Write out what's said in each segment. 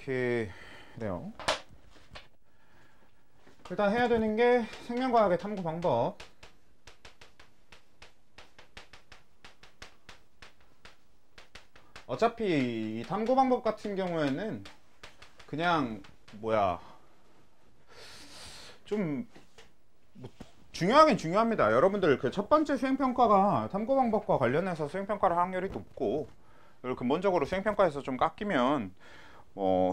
이렇게 돼요. 일단 해야 되는 게 생명과학의 탐구 방법. 어차피 이 탐구 방법 같은 경우에는 그냥 좀 중요하긴 중요합니다. 여러분들 그 첫 번째 수행평가가 탐구 방법과 관련해서 수행평가를 할 확률이 높고, 그리고 근본적으로 수행평가에서 좀 깎이면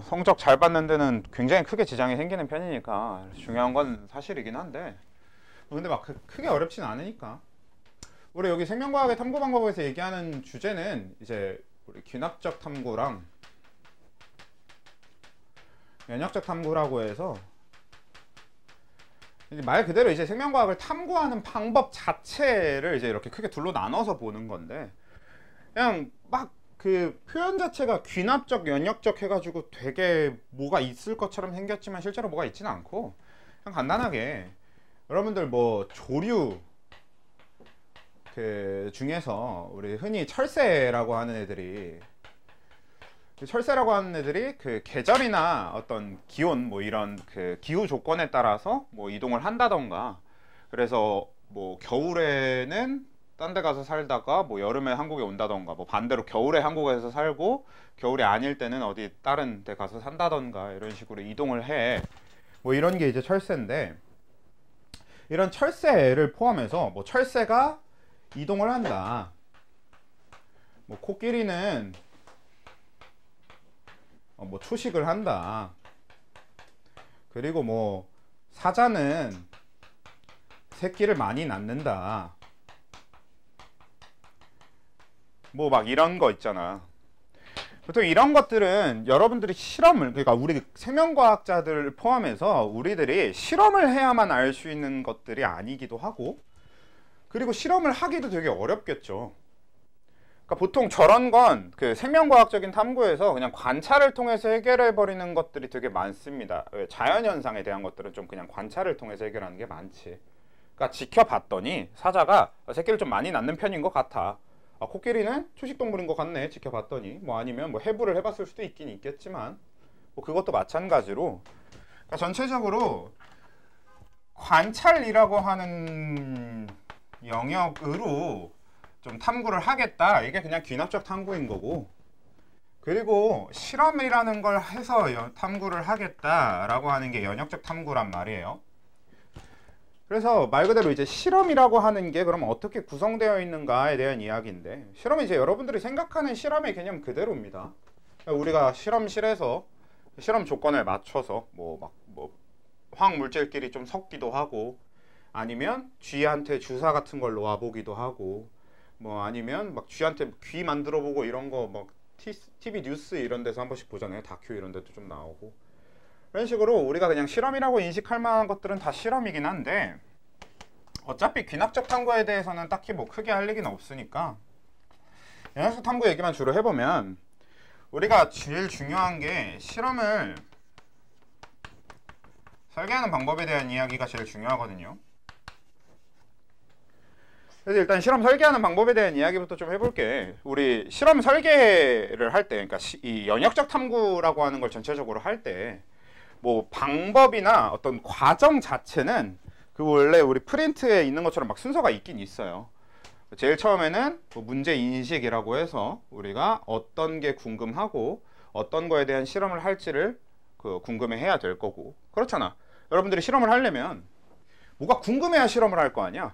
성적 잘 받는 데는 굉장히 크게 지장이 생기는 편이니까 중요한 건 사실이긴 한데, 근데 막 크게 어렵진 않으니까. 우리 여기 생명과학의 탐구 방법에서 얘기하는 주제는 이제 우리 귀납적 탐구랑 면역적 탐구라고 해서, 말 그대로 이제 생명과학을 탐구하는 방법 자체를 이제 이렇게 크게 둘로 나눠서 보는 건데, 그냥 막 그 표현 자체가 귀납적, 면역적 해가지고 되게 뭐가 있을 것처럼 생겼지만 실제로 뭐가 있지는 않고, 그냥 간단하게 여러분들 뭐 조류 그 중에서 우리 흔히 철새라고 하는 애들이 그 계절이나 어떤 기온 뭐 이런 그 기후 조건에 따라서 뭐 이동을 한다던가, 그래서 뭐 겨울에는 딴 데 가서 살다가 뭐 여름에 한국에 온다던가, 뭐 반대로 겨울에 한국에서 살고 겨울이 아닐 때는 어디 다른 데 가서 산다던가, 이런 식으로 이동을 해. 뭐 이런 게 이제 철새인데, 이런 철새를 포함해서 뭐 철새가 이동을 한다, 뭐 코끼리는 뭐 초식을 한다, 그리고 뭐 사자는 새끼를 많이 낳는다, 뭐 막 이런 거 있잖아. 보통 이런 것들은 여러분들이 실험을, 그러니까 우리 생명과학자들을 포함해서 우리들이 실험을 해야만 알 수 있는 것들이 아니기도 하고, 그리고 실험을 하기도 되게 어렵겠죠. 그러니까 보통 저런 건 그 생명과학적인 탐구에서 그냥 관찰을 통해서 해결해 버리는 것들이 되게 많습니다. 자연현상에 대한 것들은 좀 그냥 관찰을 통해서 해결하는 게 많지. 그러니까 지켜봤더니 사자가 새끼를 좀 많이 낳는 편인 것 같아. 코끼리는 초식동물인 것 같네, 지켜봤더니. 뭐 아니면 뭐 해부를 해봤을 수도 있긴 있겠지만, 뭐 그것도 마찬가지로, 그러니까 전체적으로 관찰이라고 하는 영역으로 좀 탐구를 하겠다, 이게 그냥 귀납적 탐구인 거고, 그리고 실험이라는 걸 해서 탐구를 하겠다라고 하는 게 연역적 탐구란 말이에요. 그래서 말 그대로 이제 실험이라고 하는 게 그럼 어떻게 구성되어 있는가에 대한 이야기인데, 실험이 이제 여러분들이 생각하는 실험의 개념 그대로입니다. 우리가 실험실에서 실험 조건을 맞춰서 뭐 화학물질끼리 좀 섞기도 하고, 아니면 쥐한테 주사 같은 걸 놓아보기도 하고, 뭐 아니면 막 쥐한테 귀 만들어 보고, 이런 거 막 TV 뉴스 이런 데서 한 번씩 보잖아요. 다큐 이런 데도 좀 나오고. 이런 식으로 우리가 그냥 실험이라고 인식할 만한 것들은 다 실험이긴 한데, 어차피 귀납적 탐구에 대해서는 딱히 뭐 크게 할 얘기는 없으니까 연역적 탐구 얘기만 주로 해보면, 우리가 제일 중요한 게 실험을 설계하는 방법에 대한 이야기가 제일 중요하거든요. 그래서 일단 실험 설계하는 방법에 대한 이야기부터 좀 해볼게. 우리 실험 설계를 할 때, 그러니까 이 연역적 탐구라고 하는 걸 전체적으로 할 때, 뭐 방법이나 어떤 과정 자체는 그 원래 우리 프린트에 있는 것처럼 막 순서가 있긴 있어요. 제일 처음에는 뭐 문제 인식이라고 해서 우리가 어떤 게 궁금하고 어떤 거에 대한 실험을 할지를 궁금해 해야 될 거고, 그렇잖아. 여러분들이 실험을 하려면 뭐가 궁금해야 실험을 할 거 아니야.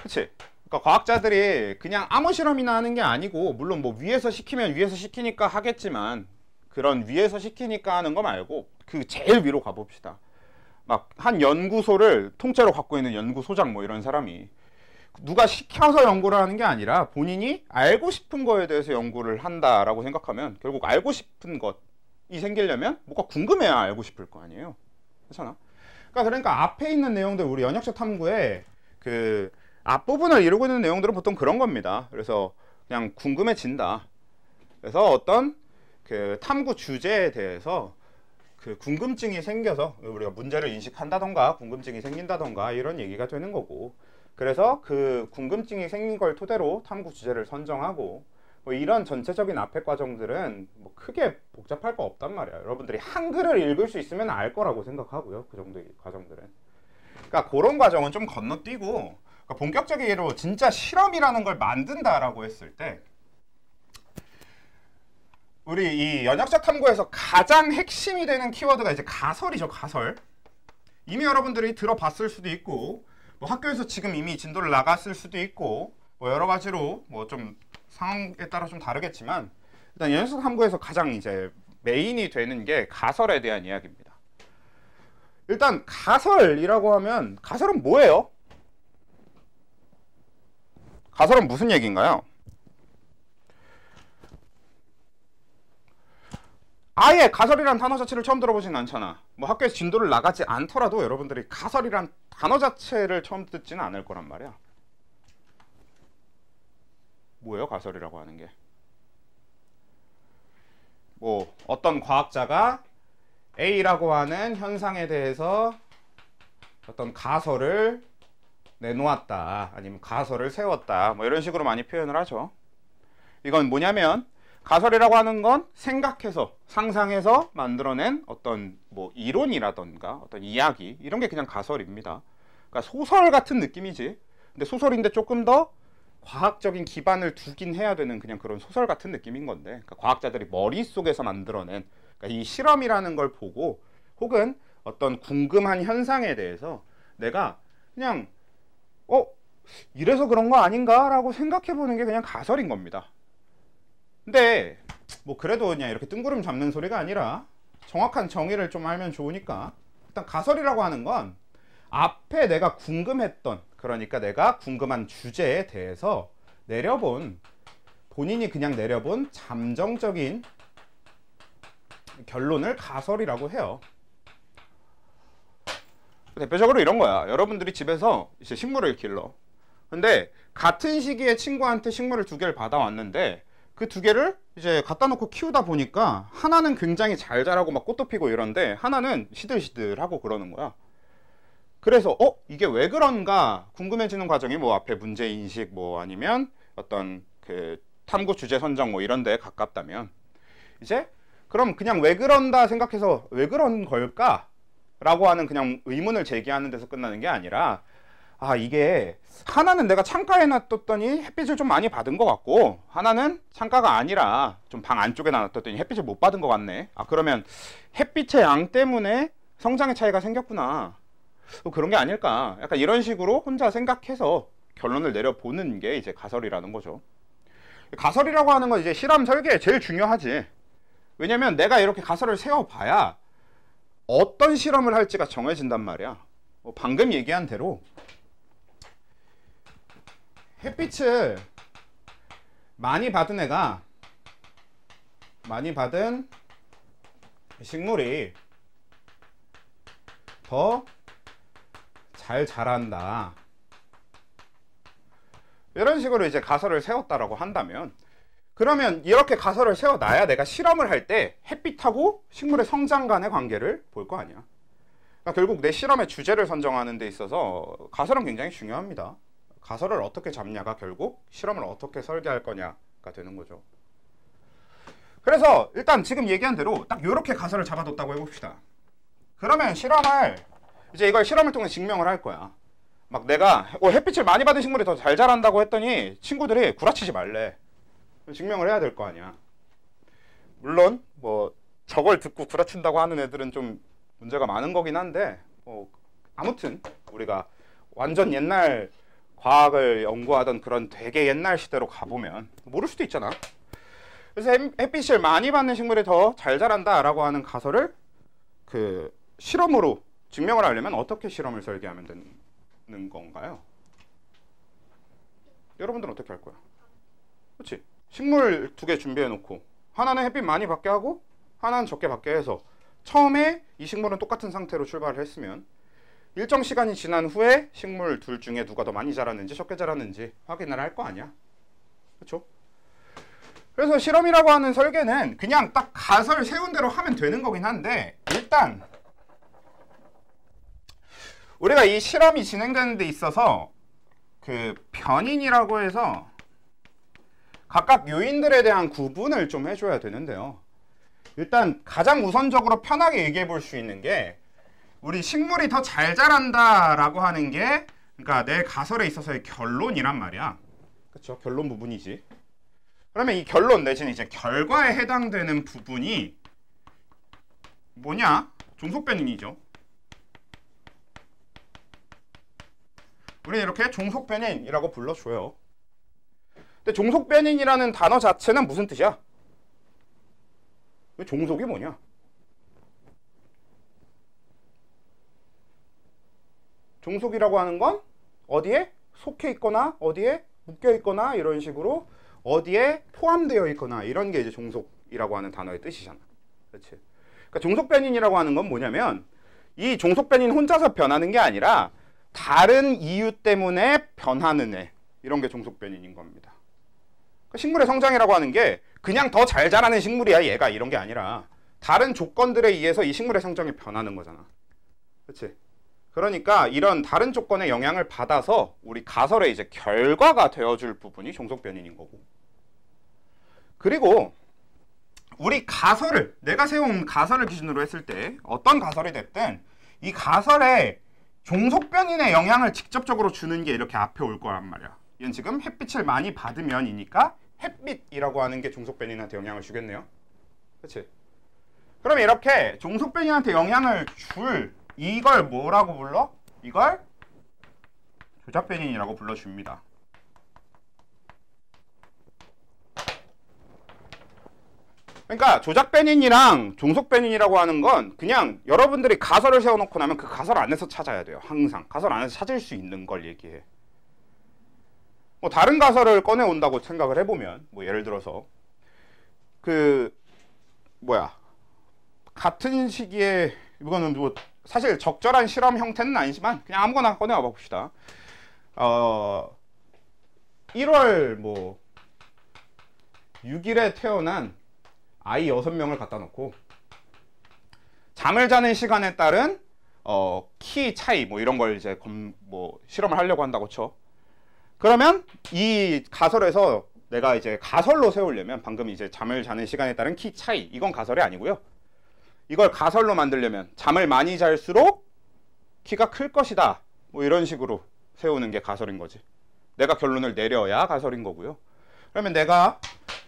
그치? 그러니까 과학자들이 그냥 아무 실험이나 하는 게 아니고, 물론 뭐 위에서 시키면 위에서 시키니까 하겠지만, 그런 위에서 시키니까 하는 거 말고 그 제일 위로 가봅시다. 막 한 연구소를 통째로 갖고 있는 연구소장 뭐 이런 사람이 누가 시켜서 연구를 하는 게 아니라 본인이 알고 싶은 거에 대해서 연구를 한다라고 생각하면, 결국 알고 싶은 것이 생기려면 뭐가 궁금해야 알고 싶을 거 아니에요. 그렇잖아. 그러니까 앞에 있는 내용들, 우리 연역적 탐구에 그 앞부분을 이루고 있는 내용들은 보통 그런 겁니다. 그래서 그냥 궁금해진다. 그래서 어떤 그 탐구 주제에 대해서 그 궁금증이 생겨서 우리가 문제를 인식한다던가 궁금증이 생긴다던가, 이런 얘기가 되는 거고, 그래서 그 궁금증이 생긴 걸 토대로 탐구 주제를 선정하고, 뭐 이런 전체적인 앞에 과정들은 뭐 크게 복잡할 거 없단 말이야. 여러분들이 한글을 읽을 수 있으면 알 거라고 생각하고요. 그 정도의 과정들은. 그러니까 그런 과정은 좀 건너뛰고, 그러니까 본격적인 예로 진짜 실험이라는 걸 만든다라고 했을 때, 우리 이 연역적 탐구에서 가장 핵심이 되는 키워드가 이제 가설이죠. 가설. 이미 여러분들이 들어봤을 수도 있고, 뭐 학교에서 지금 이미 진도를 나갔을 수도 있고, 뭐 여러 가지로 뭐 좀 상황에 따라 좀 다르겠지만, 일단 연역적 탐구에서 가장 이제 메인이 되는 게 가설에 대한 이야기입니다. 일단 가설이라고 하면, 가설은 뭐예요? 가설은 무슨 얘기인가요? 아예 가설이란 단어 자체를 처음 들어보진 않잖아. 뭐 학교에서 진도를 나가지 않더라도 여러분들이 가설이란 단어 자체를 처음 듣지는 않을 거란 말이야. 뭐예요, 가설이라고 하는 게? 뭐 어떤 과학자가 A라고 하는 현상에 대해서 어떤 가설을 내놓았다, 아니면 가설을 세웠다, 뭐 이런 식으로 많이 표현을 하죠. 이건 뭐냐면, 가설이라고 하는 건 생각해서, 상상해서 만들어낸 어떤 뭐 이론이라던가 어떤 이야기, 이런 게 그냥 가설입니다. 그러니까 소설 같은 느낌이지. 근데 소설인데 조금 더 과학적인 기반을 두긴 해야 되는 그냥 그런 소설 같은 느낌인 건데, 그러니까 과학자들이 머릿속에서 만들어낸, 그러니까 이 실험이라는 걸 보고 혹은 어떤 궁금한 현상에 대해서 내가 그냥 이래서 그런 거 아닌가? 라고 생각해 보는 게 그냥 가설인 겁니다. 근데 뭐 그래도 그냥 이렇게 뜬구름 잡는 소리가 아니라 정확한 정의를 좀 알면 좋으니까, 일단 가설이라고 하는 건 앞에 내가 궁금했던, 그러니까 내가 궁금한 주제에 대해서 본인이 그냥 내려본 잠정적인 결론을 가설이라고 해요. 대표적으로 이런 거야. 여러분들이 집에서 이제 식물을 길러. 근데 같은 시기에 친구한테 식물을 2개를 받아왔는데, 그 2개를 이제 갖다 놓고 키우다 보니까 하나는 굉장히 잘 자라고 막 꽃도 피고 이런데, 하나는 시들시들하고 그러는 거야. 그래서 이게 왜 그런가 궁금해지는 과정이 뭐 앞에 문제인식, 뭐 아니면 어떤 그 탐구 주제 선정 뭐 이런 데에 가깝다면, 이제 그럼 그냥 왜 그런다 생각해서 왜 그런 걸까? 라고 하는 그냥 의문을 제기하는 데서 끝나는 게 아니라, 이게 하나는 내가 창가에 놔뒀더니 햇빛을 좀 많이 받은 것 같고, 하나는 창가가 아니라 좀 방 안쪽에 놔뒀더니 햇빛을 못 받은 것 같네. 그러면 햇빛의 양 때문에 성장의 차이가 생겼구나. 그런 게 아닐까. 약간 이런 식으로 혼자 생각해서 결론을 내려보는 게 이제 가설이라는 거죠. 가설이라고 하는 건 이제 실험 설계에 제일 중요하지. 왜냐면 내가 이렇게 가설을 세워봐야 어떤 실험을 할지가 정해진단 말이야. 방금 얘기한 대로 햇빛을 많이 받은 애가, 많이 받은 식물이 더 잘 자란다, 이런 식으로 이제 가설을 세웠다라고 한다면, 그러면 이렇게 가설을 세워놔야 내가 실험을 할 때 햇빛하고 식물의 성장 간의 관계를 볼 거 아니야. 그러니까 결국 내 실험의 주제를 선정하는 데 있어서 가설은 굉장히 중요합니다. 가설을 어떻게 잡냐가 결국 실험을 어떻게 설계할 거냐가 되는 거죠. 그래서 일단 지금 얘기한 대로 딱 이렇게 가설을 잡아뒀다고 해봅시다. 그러면 이제 이걸 실험을 통해 증명을 할 거야. 막 내가 햇빛을 많이 받은 식물이 더 잘 자란다고 했더니 친구들이 구라치지 말래. 증명을 해야 될 거 아니야. 물론 뭐 저걸 듣고 구라친다고 하는 애들은 좀 문제가 많은 거긴 한데, 아무튼 우리가 완전 옛날 과학을 연구하던 그런 되게 옛날 시대로 가보면 모를 수도 있잖아. 그래서 햇빛을 많이 받는 식물이 더 잘 자란다 라고 하는 가설을 그 실험으로 증명을 하려면 어떻게 실험을 설계하면 되는 건가요? 여러분들은 어떻게 할 거야? 그렇지? 식물 2개 준비해 놓고 하나는 햇빛 많이 받게 하고 하나는 적게 받게 해서 처음에 이 식물은 똑같은 상태로 출발을 했으면 일정 시간이 지난 후에 식물 둘 중에 누가 더 많이 자랐는지 적게 자랐는지 확인을 할 거 아니야. 그렇죠? 그래서 실험이라고 하는 설계는 그냥 딱 가설 세운 대로 하면 되는 거긴 한데, 일단 우리가 이 실험이 진행되는 데 있어서 그 변인이라고 해서 각각 요인들에 대한 구분을 좀 해줘야 되는데요. 일단 가장 우선적으로 편하게 얘기해 볼 수 있는 게 우리 식물이 더 잘 자란다라고 하는 게 그러니까 내 가설에 있어서의 결론이란 말이야. 그렇죠? 결론 부분이지. 그러면 이 결론 내지는 이제 결과에 해당되는 부분이 뭐냐? 종속변인이죠. 우리는 이렇게 종속변인이라고 불러줘요. 근데 종속변인이라는 단어 자체는 무슨 뜻이야? 종속이 뭐냐? 종속이라고 하는 건 어디에 속해 있거나 어디에 묶여 있거나 이런 식으로 어디에 포함되어 있거나 이런 게 이제 종속이라고 하는 단어의 뜻이잖아. 그렇지? 그러니까 종속변인이라고 하는 건 뭐냐면 이 종속변인 혼자서 변하는 게 아니라 다른 이유 때문에 변하는 애, 이런 게 종속변인인 겁니다. 그러니까 식물의 성장이라고 하는 게 그냥 더 잘 자라는 식물이야 얘가 이런 게 아니라 다른 조건들에 의해서 이 식물의 성장이 변하는 거잖아. 그렇지? 그러니까 이런 다른 조건의 영향을 받아서 우리 가설의 이제 결과가 되어줄 부분이 종속변인인 거고, 그리고 우리 가설을 내가 세운 가설을 기준으로 했을 때 어떤 가설이 됐든 이 가설에 종속변인의 영향을 직접적으로 주는 게 이렇게 앞에 올 거란 말이야. 이건 지금 햇빛을 많이 받으면이니까 햇빛이라고 하는 게 종속변인한테 영향을 주겠네요. 그렇지? 그럼 이렇게 종속변인한테 영향을 줄 이걸 뭐라고 불러? 이걸 조작변인이라고 불러줍니다. 그러니까 조작변인이랑 종속변인이라고 하는 건 그냥 여러분들이 가설을 세워놓고 나면 그 가설 안에서 찾아야 돼요. 항상 가설 안에서 찾을 수 있는 걸 얘기해. 뭐 다른 가설을 꺼내온다고 생각을 해보면 뭐 예를 들어서 같은 시기에 이거는 뭐 사실 적절한 실험 형태는 아니지만 그냥 아무거나 꺼내와 봅시다. 1월 뭐 6일에 태어난 아이 6명을 갖다 놓고 잠을 자는 시간에 따른 키 차이 뭐 이런 걸 이제 실험을 하려고 한다고 쳐. 그러면 이 가설에서 내가 이제 가설로 세우려면 방금 이제 잠을 자는 시간에 따른 키 차이, 이건 가설이 아니고요. 이걸 가설로 만들려면 잠을 많이 잘수록 키가 클 것이다, 뭐 이런 식으로 세우는 게 가설인 거지. 내가 결론을 내려야 가설인 거고요. 그러면 내가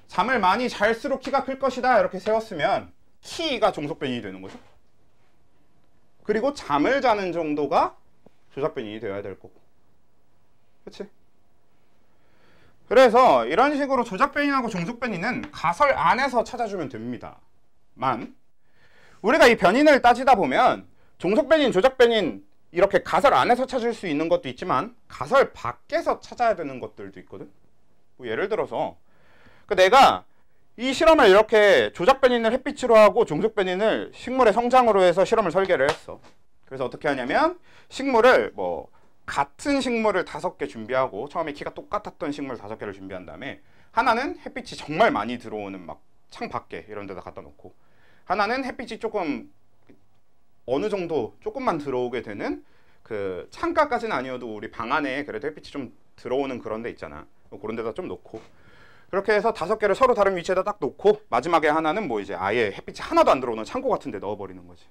잠을 많이 잘수록 키가 클 것이다 이렇게 세웠으면 키가 종속변인이 되는 거죠. 그리고 잠을 자는 정도가 조작변인이 되어야 될 거고. 그치? 그래서 이런 식으로 조작변인하고 종속변인은 가설 안에서 찾아주면 됩니다. 우리가 이 변인을 따지다 보면 종속변인, 조작변인 이렇게 가설 안에서 찾을 수 있는 것도 있지만 가설 밖에서 찾아야 되는 것들도 있거든. 뭐 예를 들어서 내가 이 실험을 이렇게 조작변인을 햇빛으로 하고 종속변인을 식물의 성장으로 해서 실험을 설계를 했어. 그래서 어떻게 하냐면 식물을 같은 식물을 5개 준비하고 처음에 키가 똑같았던 식물 5개를 준비한 다음에 하나는 햇빛이 정말 많이 들어오는 막 창 밖에 이런 데다 갖다 놓고 하나는 햇빛이 조금 어느 정도 조금만 들어오게 되는 그 창가까지는 아니어도 우리 방 안에 그래도 햇빛이 좀 들어오는 그런 데 있잖아. 그런 데다 좀 놓고 그렇게 해서 5개를 서로 다른 위치에다 딱 놓고 마지막에 하나는 뭐 이제 아예 햇빛이 하나도 안 들어오는 창고 같은 데 넣어버리는 거지.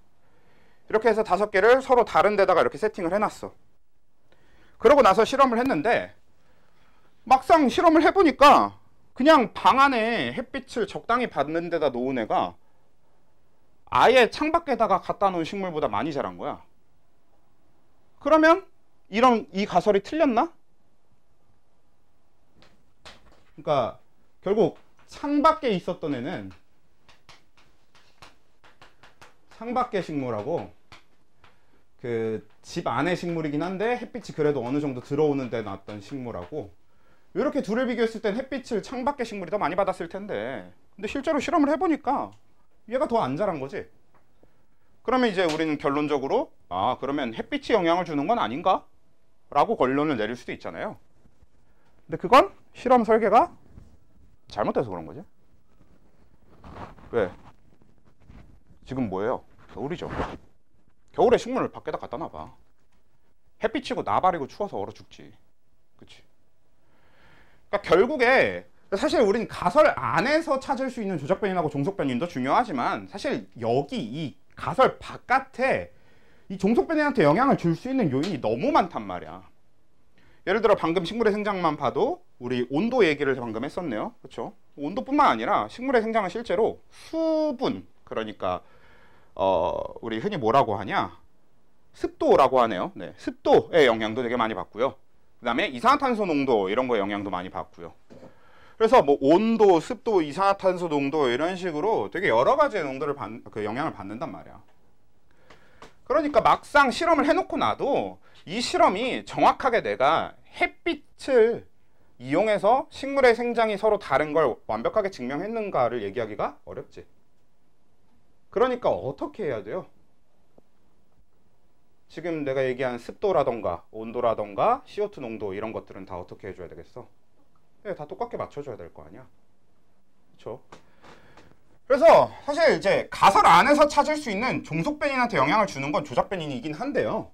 이렇게 해서 5개를 서로 다른 데다가 이렇게 세팅을 해놨어. 그러고 나서 실험을 했는데 막상 실험을 해보니까 그냥 방 안에 햇빛을 적당히 받는 데다 놓은 애가 아예 창밖에다가 갖다 놓은 식물보다 많이 자란 거야. 그러면 이 가설이 틀렸나? 그러니까 결국 창밖에 있었던 애는 창밖의 식물하고 그 집 안의 식물이긴 한데 햇빛이 그래도 어느 정도 들어오는 데 놨던 식물하고 이렇게 둘을 비교했을 땐 햇빛을 창밖의 식물이 더 많이 받았을 텐데 근데 실제로 실험을 해보니까 얘가 더 안 자란 거지. 그러면 이제 우리는 결론적으로 그러면 햇빛이 영향을 주는 건 아닌가? 라고 결론을 내릴 수도 있잖아요. 근데 그건 실험 설계가 잘못돼서 그런 거지. 왜? 지금 뭐예요? 겨울이죠. 겨울에 식물을 밖에다 갖다 놔봐. 햇빛이고 나발이고 추워서 얼어 죽지. 그치? 그러니까 결국에 사실 우린 가설 안에서 찾을 수 있는 조작 변인하고 종속 변인도 중요하지만 사실 여기 이 가설 바깥에 이 종속 변인한테 영향을 줄 수 있는 요인이 너무 많단 말이야. 예를 들어 방금 식물의 생장만 봐도 우리 온도 얘기를 방금 했었네요. 그렇죠? 온도뿐만 아니라 식물의 생장은 실제로 수분, 그러니까 우리 흔히 뭐라고 하냐? 습도라고 하네요. 네, 습도의 영향도 되게 많이 받고요. 그 다음에 이산화탄소 농도 이런 거에 영향도 많이 받고요. 그래서 뭐 온도, 습도, 이산화탄소 농도 이런 식으로 되게 여러 가지의 농도를 그 영향을 받는단 말이야. 그러니까 막상 실험을 해놓고 나도 이 실험이 정확하게 내가 햇빛을 이용해서 식물의 생장이 서로 다른 걸 완벽하게 증명했는가를 얘기하기가 어렵지. 그러니까 어떻게 해야 돼요? 지금 내가 얘기한 습도라던가 온도라던가 CO2 농도 이런 것들은 다 어떻게 해줘야 되겠어? 네, 다 똑같게 맞춰줘야 될 거 아니야. 그렇죠? 그래서 사실 이제 가설 안에서 찾을 수 있는 종속 변인한테 영향을 주는 건 조작 변인이긴 한데요.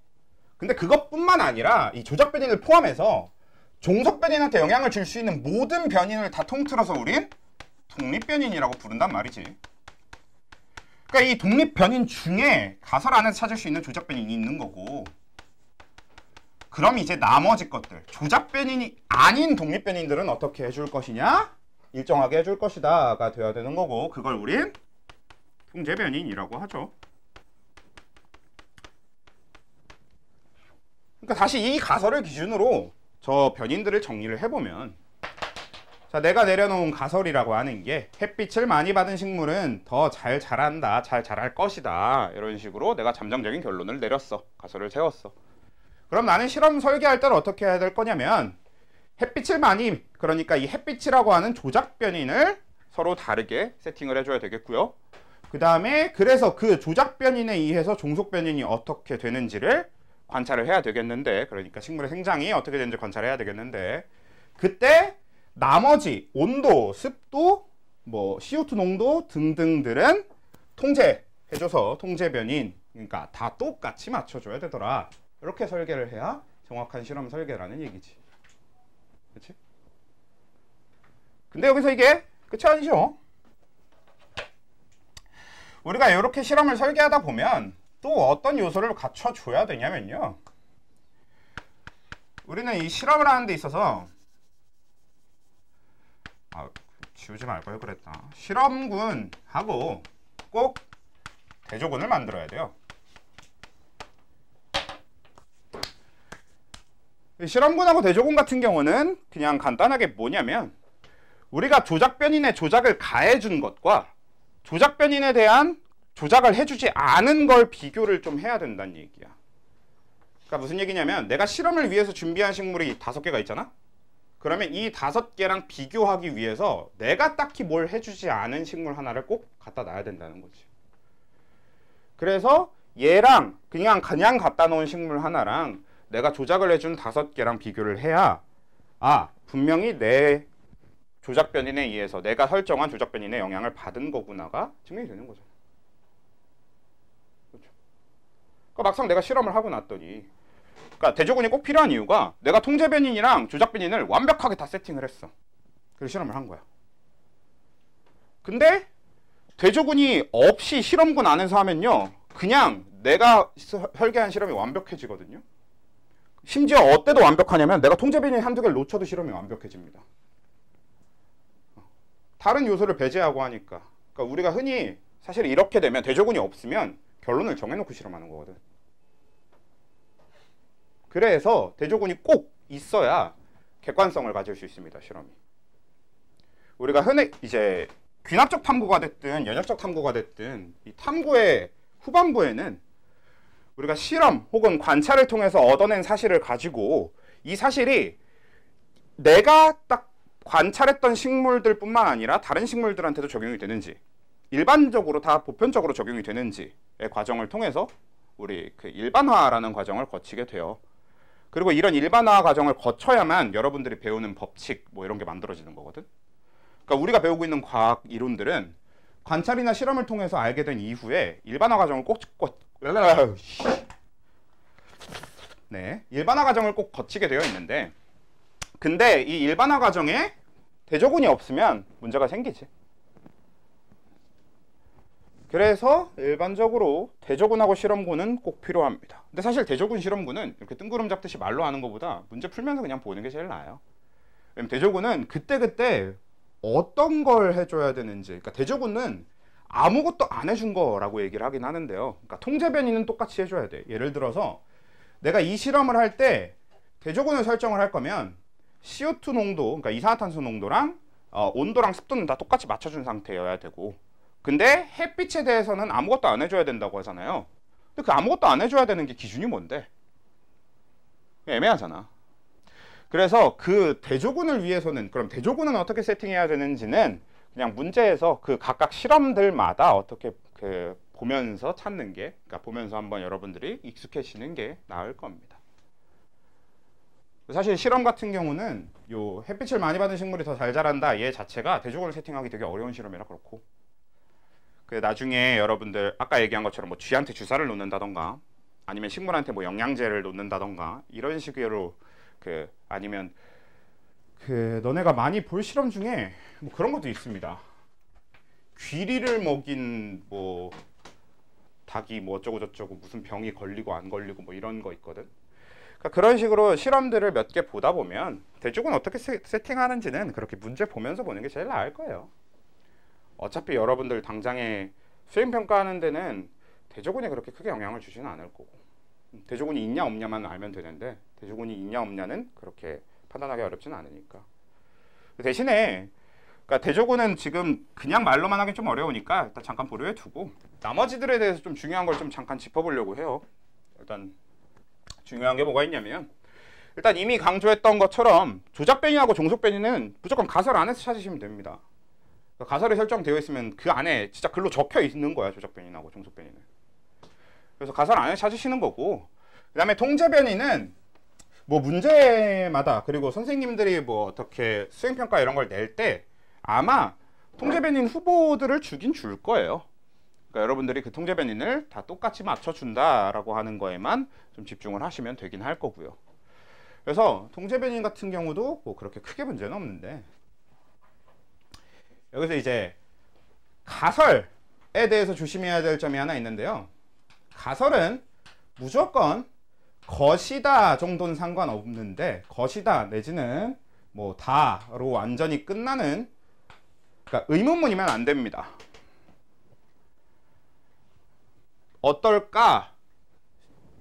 근데 그것뿐만 아니라 이 조작 변인을 포함해서 종속 변인한테 영향을 줄 수 있는 모든 변인을 다 통틀어서 우린 독립 변인이라고 부른단 말이지. 그러니까 이 독립 변인 중에 가설 안에서 찾을 수 있는 조작 변인이 있는 거고, 그럼 이제 나머지 것들, 조작 변인이 아닌 독립 변인들은 어떻게 해줄 것이냐? 일정하게 해줄 것이다가 돼야 되는 거고, 그걸 우린 통제 변인이라고 하죠. 그러니까 다시 이 가설을 기준으로 저 변인들을 정리를 해보면, 자, 내가 내려놓은 가설이라고 하는 게 햇빛을 많이 받은 식물은 더 잘 자란다, 잘 자랄 것이다, 이런 식으로 내가 잠정적인 결론을 내렸어. 가설을 세웠어. 그럼 나는 실험 설계할 때는 어떻게 해야 될 거냐면, 햇빛을 많이, 그러니까 이 햇빛이라고 하는 조작 변인을 서로 다르게 세팅을 해줘야 되겠고요. 그 다음에 그래서 그 조작 변인에 의해서 종속 변인이 어떻게 되는지를 관찰을 해야 되겠는데, 그러니까 식물의 생장이 어떻게 되는지 관찰해야 되겠는데, 그때 나머지 온도, 습도, 뭐 CO2 농도 등등들은 통제해줘서 통제 변인, 그러니까 다 똑같이 맞춰줘야 되더라. 이렇게 설계를 해야 정확한 실험 설계라는 얘기지. 그치? 근데 여기서 이게 끝이 아니죠. 우리가 이렇게 실험을 설계하다 보면 또 어떤 요소를 갖춰줘야 되냐면요, 우리는 이 실험을 하는 데 있어서 지우지 말 걸 그랬다. 실험군하고 꼭 대조군을 만들어야 돼요. 실험군하고 대조군 같은 경우는 그냥 간단하게 뭐냐면, 우리가 조작 변인에 조작을 가해준 것과 조작 변인에 대한 조작을 해주지 않은 걸 비교를 좀 해야 된다는 얘기야. 그러니까 무슨 얘기냐면, 내가 실험을 위해서 준비한 식물이 5개가 있잖아? 그러면 이 5개랑 비교하기 위해서 내가 딱히 뭘 해주지 않은 식물 하나를 꼭 갖다 놔야 된다는 거지. 그래서 얘랑 그냥 갖다 놓은 식물 하나랑 내가 조작을 해준 5개랑 비교를 해야, 분명히 내 조작 변인에 의해서 내가 설정한 조작 변인의 영향을 받은 거구나가 증명이 되는 거죠. 그렇죠? 그러니까 막상 내가 실험을 하고 났더니, 그러니까 대조군이 꼭 필요한 이유가 내가 통제 변인이랑 조작 변인을 완벽하게 다 세팅을 했어. 그래서 실험을 한 거야. 근데 대조군이 없이 실험군 안에서 하면요, 그냥 내가 설계한 실험이 완벽해지거든요. 심지어 어때도 완벽하냐면 내가 통제 변인 한두 개를 놓쳐도 실험이 완벽해집니다. 다른 요소를 배제하고 하니까. 그러니까 우리가 흔히 사실 이렇게 되면 대조군이 없으면 결론을 정해놓고 실험하는 거거든. 그래서 대조군이 꼭 있어야 객관성을 가질 수 있습니다, 실험이. 우리가 흔히 이제 귀납적 탐구가 됐든 연역적 탐구가 됐든 이 탐구의 후반부에는 우리가 실험 혹은 관찰을 통해서 얻어낸 사실을 가지고 이 사실이 내가 딱 관찰했던 식물들 뿐만 아니라 다른 식물들한테도 적용이 되는지, 일반적으로 다 보편적으로 적용이 되는지의 과정을 통해서 우리 그 일반화라는 과정을 거치게 돼요. 그리고 이런 일반화 과정을 거쳐야만 여러분들이 배우는 법칙 뭐 이런 게 만들어지는 거거든. 그러니까 우리가 배우고 있는 과학 이론들은 관찰이나 실험을 통해서 알게 된 이후에 일반화 과정을 일반화 과정을 꼭 거치게 되어 있는데, 근데 이 일반화 과정에 대조군이 없으면 문제가 생기지. 그래서 일반적으로 대조군하고 실험군은 꼭 필요합니다. 근데 사실 대조군 실험군은 이렇게 뜬구름 잡듯이 말로 하는 것보다 문제 풀면서 그냥 보는 게 제일 나아요. 왜냐면 대조군은 그때그때 어떤 걸 해줘야 되는지, 그러니까 대조군은 아무것도 안 해준 거라고 얘기를 하긴 하는데요. 그러니까 통제 변이는 똑같이 해줘야 돼. 예를 들어서 내가 이 실험을 할 때 대조군을 설정을 할 거면 CO2 농도, 그러니까 이산화탄소 농도랑 온도랑 습도는 다 똑같이 맞춰준 상태여야 되고, 근데 햇빛에 대해서는 아무것도 안 해줘야 된다고 하잖아요. 근데 그 아무것도 안 해줘야 되는 게 기준이 뭔데? 애매하잖아. 그래서 그 대조군을 위해서는, 그럼 대조군은 어떻게 세팅해야 되는지는 그냥 문제에서 그 각각 실험들마다 어떻게 보면서 찾는 게, 그러니까 보면서 한번 여러분들이 익숙해지는 게 나을 겁니다. 사실 실험 같은 경우는 요 햇빛을 많이 받은 식물이 더 잘 자란다 얘 자체가 대조군을 세팅하기 되게 어려운 실험이라 그렇고, 그 나중에 여러분들 아까 얘기한 것처럼 뭐 쥐한테 주사를 놓는다던가 아니면 식물한테 뭐 영양제를 놓는다던가 이런 식으로 아니면 너네가 많이 볼 실험 중에 뭐 그런 것도 있습니다. 귀리를 먹인 뭐 닭이 뭐 어쩌고 저쩌고 무슨 병이 걸리고 안 걸리고 뭐 이런 거 있거든. 그러니까 그런 식으로 실험들을 몇 개 보다 보면 대조군 어떻게 세팅하는지는 그렇게 문제 보면서 보는 게 제일 나을 거예요. 어차피 여러분들 당장에 수행평가하는 데는 대조군이 그렇게 크게 영향을 주지는 않을 거고, 대조군이 있냐 없냐만 알면 되는데 대조군이 있냐 없냐는 그렇게 판단하기 어렵지는 않으니까. 대신에 그러니까 대조군은 지금 그냥 말로만 하기 좀 어려우니까 일단 잠깐 보류해 두고 나머지들에 대해서 좀 중요한 걸 좀 잠깐 짚어보려고 해요. 일단 중요한 게 뭐가 있냐면, 일단 이미 강조했던 것처럼 조작변이하고 종속변이는 무조건 가설 안에서 찾으시면 됩니다. 가설이 설정되어 있으면 그 안에 진짜 글로 적혀 있는 거야, 조작변이하고 종속변이는. 그래서 가설 안에 찾으시는 거고, 그 다음에 통제변이는 뭐 문제마다, 그리고 선생님들이 뭐 어떻게 수행평가 이런 걸 낼 때 아마 통제변인 후보들을 주긴 줄 거예요. 그러니까 여러분들이 그 통제변인을 다 똑같이 맞춰준다라고 하는 거에만 좀 집중을 하시면 되긴 할 거고요. 그래서 통제변인 같은 경우도 뭐 그렇게 크게 문제는 없는데, 여기서 이제 가설에 대해서 조심해야 될 점이 하나 있는데요. 가설은 무조건 것이다 정도는 상관없는데, 것이다 내지는 뭐 다로 완전히 끝나는, 그러니까 의문문이면 안 됩니다. 어떨까?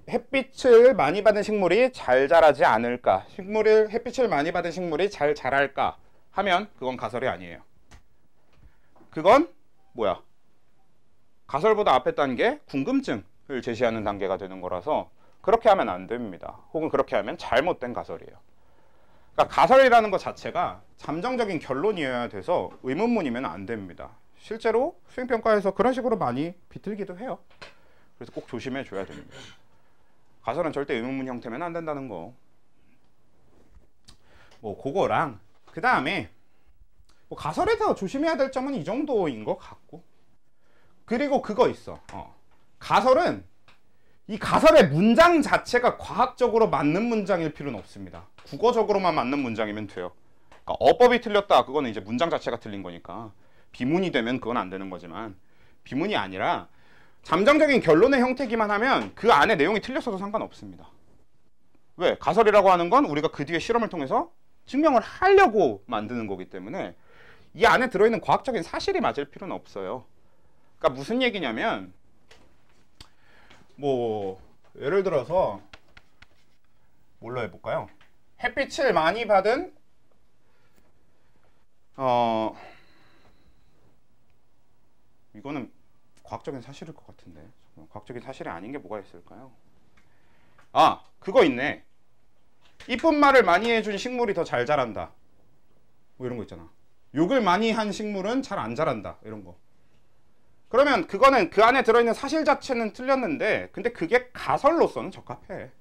햇빛을 많이 받은 식물이 잘 자라지 않을까? 햇빛을 많이 받은 식물이 잘 자랄까? 하면 그건 가설이 아니에요. 그건 뭐야? 가설보다 앞에 단계 궁금증을 제시하는 단계가 되는 거라서 그렇게 하면 안 됩니다. 혹은 그렇게 하면 잘못된 가설이에요. 그러니까 가설이라는 것 자체가 잠정적인 결론이어야 돼서 의문문이면 안 됩니다. 실제로 수행평가에서 그런 식으로 많이 비틀기도 해요. 그래서 꼭 조심해 줘야 됩니다. 가설은 절대 의문문 형태면 안 된다는 거. 뭐 그거랑 그 다음에 뭐 가설에서 조심해야 될 점은 이 정도인 것 같고, 그리고 그거 있어. 가설은 이 가설의 문장 자체가 과학적으로 맞는 문장일 필요는 없습니다. 국어적으로만 맞는 문장이면 돼요. 그러니까 어법이 틀렸다, 그거는 이제 문장 자체가 틀린 거니까 비문이 되면 그건 안 되는 거지만, 비문이 아니라 잠정적인 결론의 형태기만 하면 그 안에 내용이 틀렸어도 상관없습니다. 왜? 가설이라고 하는 건 우리가 그 뒤에 실험을 통해서 증명을 하려고 만드는 거기 때문에 이 안에 들어있는 과학적인 사실이 맞을 필요는 없어요. 그러니까 무슨 얘기냐면, 뭐 예를 들어서 뭘로 해볼까요? 햇빛을 많이 받은 이거는 과학적인 사실일 것 같은데, 과학적인 사실이 아닌 게 뭐가 있을까요? 아, 그거 있네. 이쁜 말을 많이 해준 식물이 더 잘 자란다, 뭐 이런 거 있잖아. 욕을 많이 한 식물은 잘 안 자란다, 이런 거. 그러면 그거는 그 안에 들어있는 사실 자체는 틀렸는데, 근데 그게 가설로서는 적합해.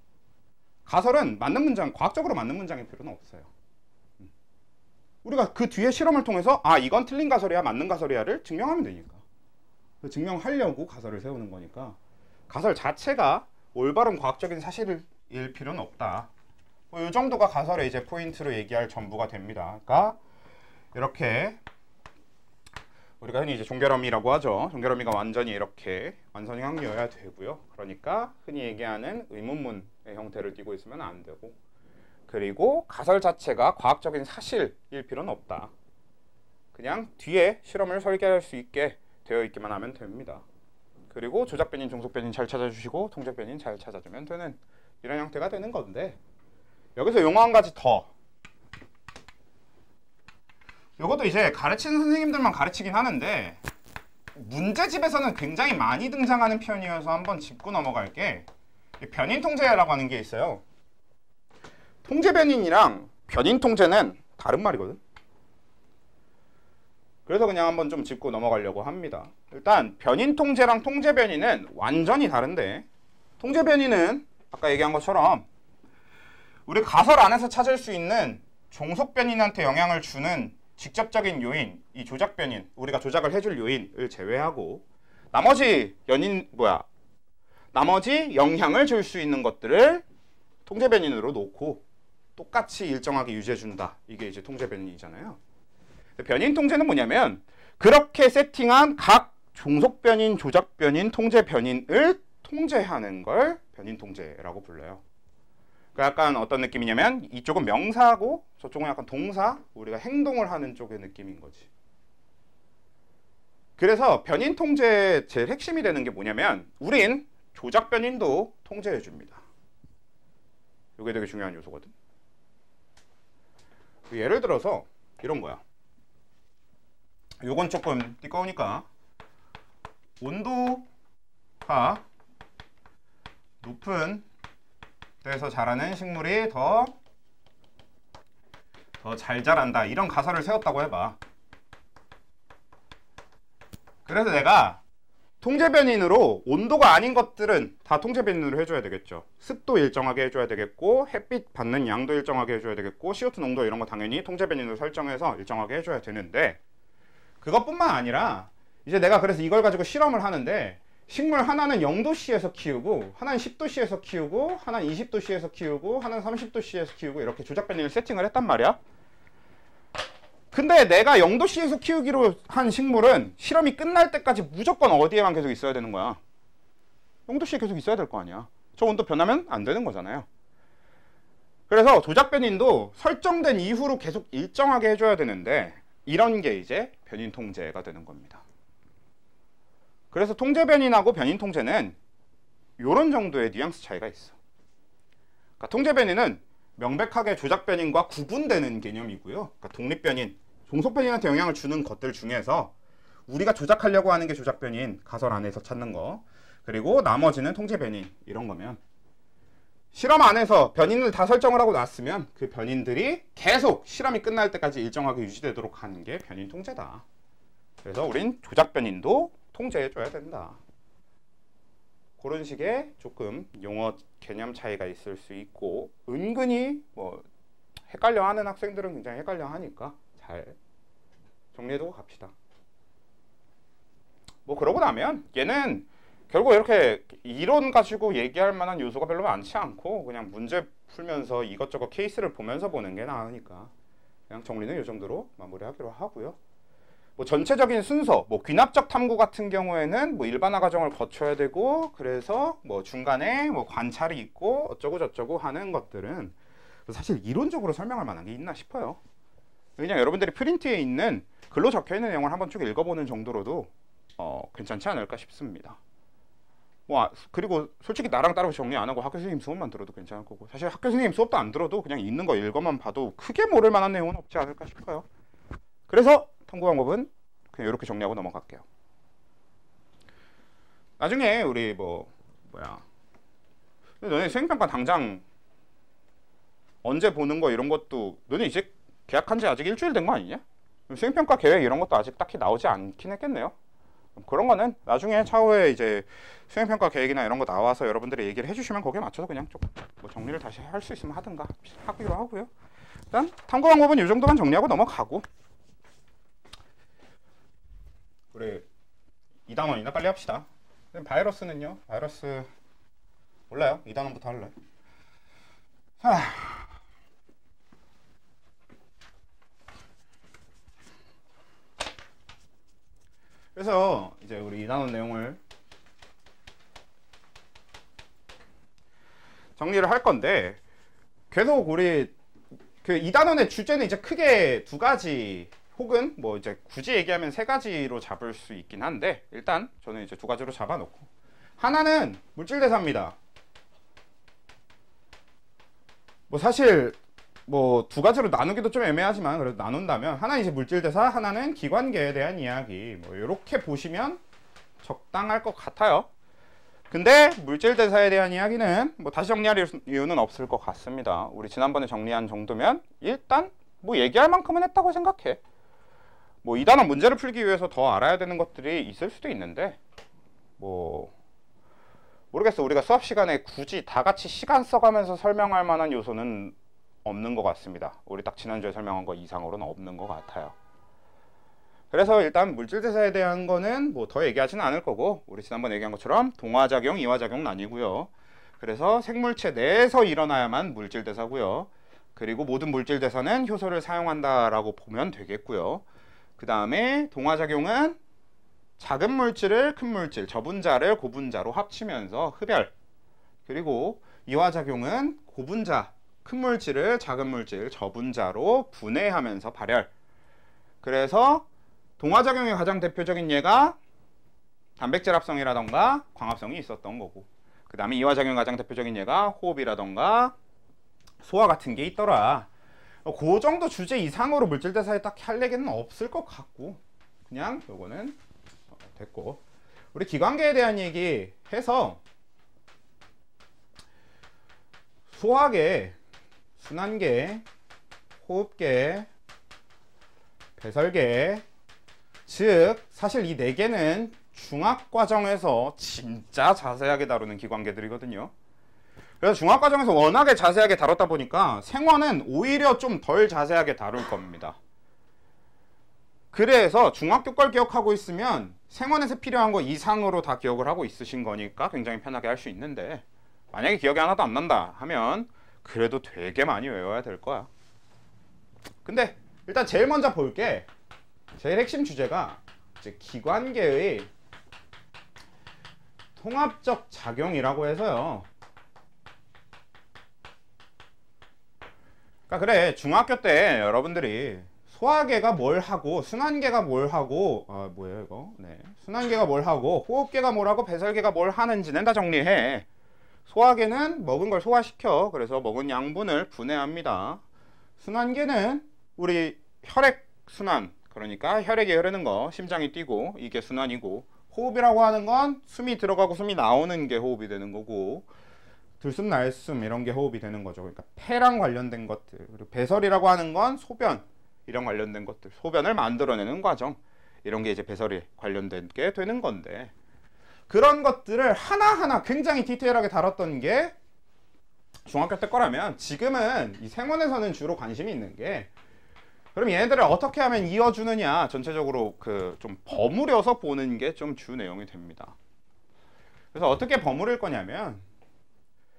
가설은 맞는 문장, 과학적으로 맞는 문장일 필요는 없어요. 우리가 그 뒤에 실험을 통해서 아, 이건 틀린 가설이야, 맞는 가설이야를 증명하면 되니까. 증명하려고 가설을 세우는 거니까 가설 자체가 올바른 과학적인 사실일 필요는 없다. 이 정도가 가설의 이제 포인트로 얘기할 전부가 됩니다. 그러니까 이렇게 우리가 흔히 이제 종결함이라고 하죠. 종결함이가 완전히 이렇게 완성형이어야 되고요. 그러니까 흔히 얘기하는 의문문의 형태를 띠고 있으면 안 되고, 그리고 가설 자체가 과학적인 사실일 필요는 없다. 그냥 뒤에 실험을 설계할 수 있게 되어 있기만 하면 됩니다. 그리고 조작 변인, 종속 변인 잘 찾아주시고 통제 변인 잘 찾아주면 되는 이런 형태가 되는 건데, 여기서 용어 한 가지 더. 요것도 이제 가르치는 선생님들만 가르치긴 하는데 문제집에서는 굉장히 많이 등장하는 표현이어서 한번 짚고 넘어갈게. 변인 통제라고 하는 게 있어요. 통제 변인이랑 변인 통제는 다른 말이거든. 그래서 그냥 한번 좀 짚고 넘어가려고 합니다. 일단 변인 통제랑 통제 변인은 완전히 다른데, 통제 변인은 아까 얘기한 것처럼 우리 가설 안에서 찾을 수 있는 종속 변인한테 영향을 주는 직접적인 요인, 이 조작 변인, 우리가 조작을 해줄 요인을 제외하고 나머지 영향을 줄 수 있는 것들을 통제 변인으로 놓고 똑같이 일정하게 유지해준다. 이게 이제 통제 변인이잖아요. 변인 통제는 뭐냐면 그렇게 세팅한 각 종속 변인, 조작 변인, 통제 변인을 통제하는 걸 변인 통제라고 불러요. 그러니까 약간 어떤 느낌이냐면 이쪽은 명사고 저쪽은 약간 동사, 우리가 행동을 하는 쪽의 느낌인 거지. 그래서 변인 통제의 제일 핵심이 되는 게 뭐냐면 우린 조작 변인도 통제해 줍니다. 이게 되게 중요한 요소거든. 예를 들어서 이런 거야. 요건 조금 띠꺼우니까 온도가 높은 데서 자라는 식물이 더 잘 자란다, 이런 가설을 세웠다고 해봐. 그래서 내가 통제 변인으로 온도가 아닌 것들은 다 통제 변인으로 해줘야 되겠죠. 습도 일정하게 해줘야 되겠고, 햇빛 받는 양도 일정하게 해줘야 되겠고, CO2 농도 이런 거 당연히 통제 변인으로 설정해서 일정하게 해줘야 되는데, 그것뿐만 아니라 이제 내가 그래서 이걸 가지고 실험을 하는데 식물 하나는 0도씨에서 키우고 하나는 10도씨에서 키우고 하나는 20도씨에서 키우고 하나는 30도씨에서 키우고 이렇게 조작 변인을 세팅을 했단 말이야. 근데 내가 0도씨에서 키우기로 한 식물은 실험이 끝날 때까지 무조건 어디에만 계속 있어야 되는 거야. 0도씨에 계속 있어야 될 거 아니야. 저 온도 변하면 안 되는 거잖아요. 그래서 조작 변인도 설정된 이후로 계속 일정하게 해줘야 되는데 이런 게 이제 변인 통제가 되는 겁니다. 그래서 통제 변인하고 변인 통제는 이런 정도의 뉘앙스 차이가 있어. 그러니까 통제 변인은 명백하게 조작 변인과 구분되는 개념이고요. 그러니까 독립 변인, 종속 변인한테 영향을 주는 것들 중에서 우리가 조작하려고 하는 게 조작 변인, 가설 안에서 찾는 거. 그리고 나머지는 통제 변인, 이런 거면 실험 안에서 변인을 다 설정을 하고 놨으면 그 변인들이 계속 실험이 끝날 때까지 일정하게 유지되도록 하는 게 변인 통제다. 그래서 우린 조작 변인도 통제해줘야 된다. 그런 식의 조금 용어 개념 차이가 있을 수 있고, 은근히 뭐 헷갈려하는 학생들은 굉장히 헷갈려하니까 잘 정리해두고 갑시다. 뭐 그러고 나면 얘는 결국 이렇게 이론 가지고 얘기할 만한 요소가 별로 많지 않고 그냥 문제 풀면서 이것저것 케이스를 보면서 보는 게 나으니까 그냥 정리는 이 정도로 마무리하기로 하고요. 뭐 전체적인 순서, 뭐 귀납적 탐구 같은 경우에는 뭐 일반화 과정을 거쳐야 되고, 그래서 뭐 중간에 뭐 관찰이 있고 어쩌고 저쩌고 하는 것들은 사실 이론적으로 설명할 만한 게 있나 싶어요. 그냥 여러분들이 프린트에 있는 글로 적혀 있는 내용을 한번 쭉 읽어보는 정도로도 괜찮지 않을까 싶습니다. 뭐 그리고 솔직히 나랑 따로 정리 안 하고 학교 선생님 수업만 들어도 괜찮을 거고, 사실 학교 선생님 수업도 안 들어도 그냥 있는 거 읽어만 봐도 크게 모를 만한 내용은 없지 않을까 싶어요. 그래서 탐구 방법은 그냥 이렇게 정리하고 넘어갈게요. 나중에 우리 너네 수행평가 당장 언제 보는 거 이런 것도 너네 이제 계약한 지 아직 일주일 된 거 아니냐? 수행평가 계획 이런 것도 아직 딱히 나오지 않긴 했겠네요. 그런 거는 나중에 차후에 이제 수행평가 계획이나 이런 거 나와서 여러분들이 얘기를 해주시면 거기에 맞춰서 그냥 좀 뭐 정리를 다시 할 수 있으면 하든가 하기로 하고요. 일단 탐구 방법은 이 정도만 정리하고 넘어가고, 우리 2단원이나 빨리 합시다. 바이러스는요? 바이러스 몰라요? 2단원부터 할래. 자, 그래서 이제 우리 2단원 내용을 정리를 할 건데, 계속 우리 그 2단원의 주제는 이제 크게 두 가지, 혹은 뭐 이제 굳이 얘기하면 세 가지로 잡을 수 있긴 한데, 일단 저는 이제 두 가지로 잡아놓고, 하나는 물질대사입니다. 뭐 사실 뭐 두 가지로 나누기도 좀 애매하지만 그래도 나눈다면, 하나는 이제 물질대사, 하나는 기관계에 대한 이야기, 뭐 이렇게 보시면 적당할 것 같아요. 근데 물질대사에 대한 이야기는 뭐 다시 정리할 이유는 없을 것 같습니다. 우리 지난번에 정리한 정도면 일단 뭐 얘기할 만큼은 했다고 생각해. 뭐 2단원 문제를 풀기 위해서 더 알아야 되는 것들이 있을 수도 있는데, 뭐 모르겠어. 우리가 수업 시간에 굳이 다 같이 시간 써가면서 설명할 만한 요소는 없는 것 같습니다. 우리 딱 지난주에 설명한 거 이상으로는 없는 것 같아요. 그래서 일단 물질대사에 대한 거는 뭐 더 얘기하지는 않을 거고, 우리 지난번에 얘기한 것처럼 동화작용, 이화작용 나뉘고요. 그래서 생물체 내에서 일어나야만 물질대사고요. 그리고 모든 물질대사는 효소를 사용한다라고 보면 되겠고요. 그 다음에 동화작용은 작은 물질을 큰 물질, 저분자를 고분자로 합치면서 흡열. 그리고 이화작용은 고분자, 큰 물질을 작은 물질, 저분자로 분해하면서 발열. 그래서 동화작용의 가장 대표적인 예가 단백질 합성이라던가 광합성이 있었던 거고, 그 다음에 이화작용의 가장 대표적인 예가 호흡이라던가 소화 같은 게 있더라. 그 정도 주제 이상으로 물질대사에 딱 할 얘기는 없을 것 같고, 그냥 요거는 됐고, 우리 기관계에 대한 얘기 해서 소화계, 순환계, 호흡계, 배설계, 즉 사실 이 네 개는 중학과정에서 진짜 자세하게 다루는 기관계들이거든요. 그래서 중학과정에서 워낙에 자세하게 다뤘다 보니까 생원은 오히려 좀 덜 자세하게 다룰 겁니다. 그래서 중학교 걸 기억하고 있으면 생원에서 필요한 거 이상으로 다 기억을 하고 있으신 거니까 굉장히 편하게 할 수 있는데, 만약에 기억이 하나도 안 난다 하면 그래도 되게 많이 외워야 될 거야. 근데 일단 제일 먼저 볼게, 제일 핵심 주제가 이제 기관계의 통합적 작용이라고 해서요. 그러니까 그래, 중학교 때 여러분들이 소화계가 뭘 하고 순환계가 뭘 하고, 뭐예요 이거? 네, 순환계가 뭘 하고 호흡계가 뭘 하고 배설계가 뭘 하는지는 다 정리해. 소화계는 먹은 걸 소화시켜. 그래서 먹은 양분을 분해합니다. 순환계는 우리 혈액 순환, 그러니까 혈액이 흐르는 거, 심장이 뛰고 이게 순환이고, 호흡이라고 하는 건 숨이 들어가고 숨이 나오는 게 호흡이 되는 거고, 들숨 날숨 이런 게 호흡이 되는 거죠. 그러니까 폐랑 관련된 것들. 그리고 배설이라고 하는 건 소변, 이런 관련된 것들, 소변을 만들어내는 과정, 이런 게 이제 배설이 관련된 게 되는 건데, 그런 것들을 하나하나 굉장히 디테일하게 다뤘던 게 중학교 때 거라면, 지금은 이 생원에서는 주로 관심이 있는 게, 그럼 얘네들을 어떻게 하면 이어주느냐, 전체적으로 그 좀 버무려서 보는 게 좀 주 내용이 됩니다. 그래서 어떻게 버무릴 거냐면,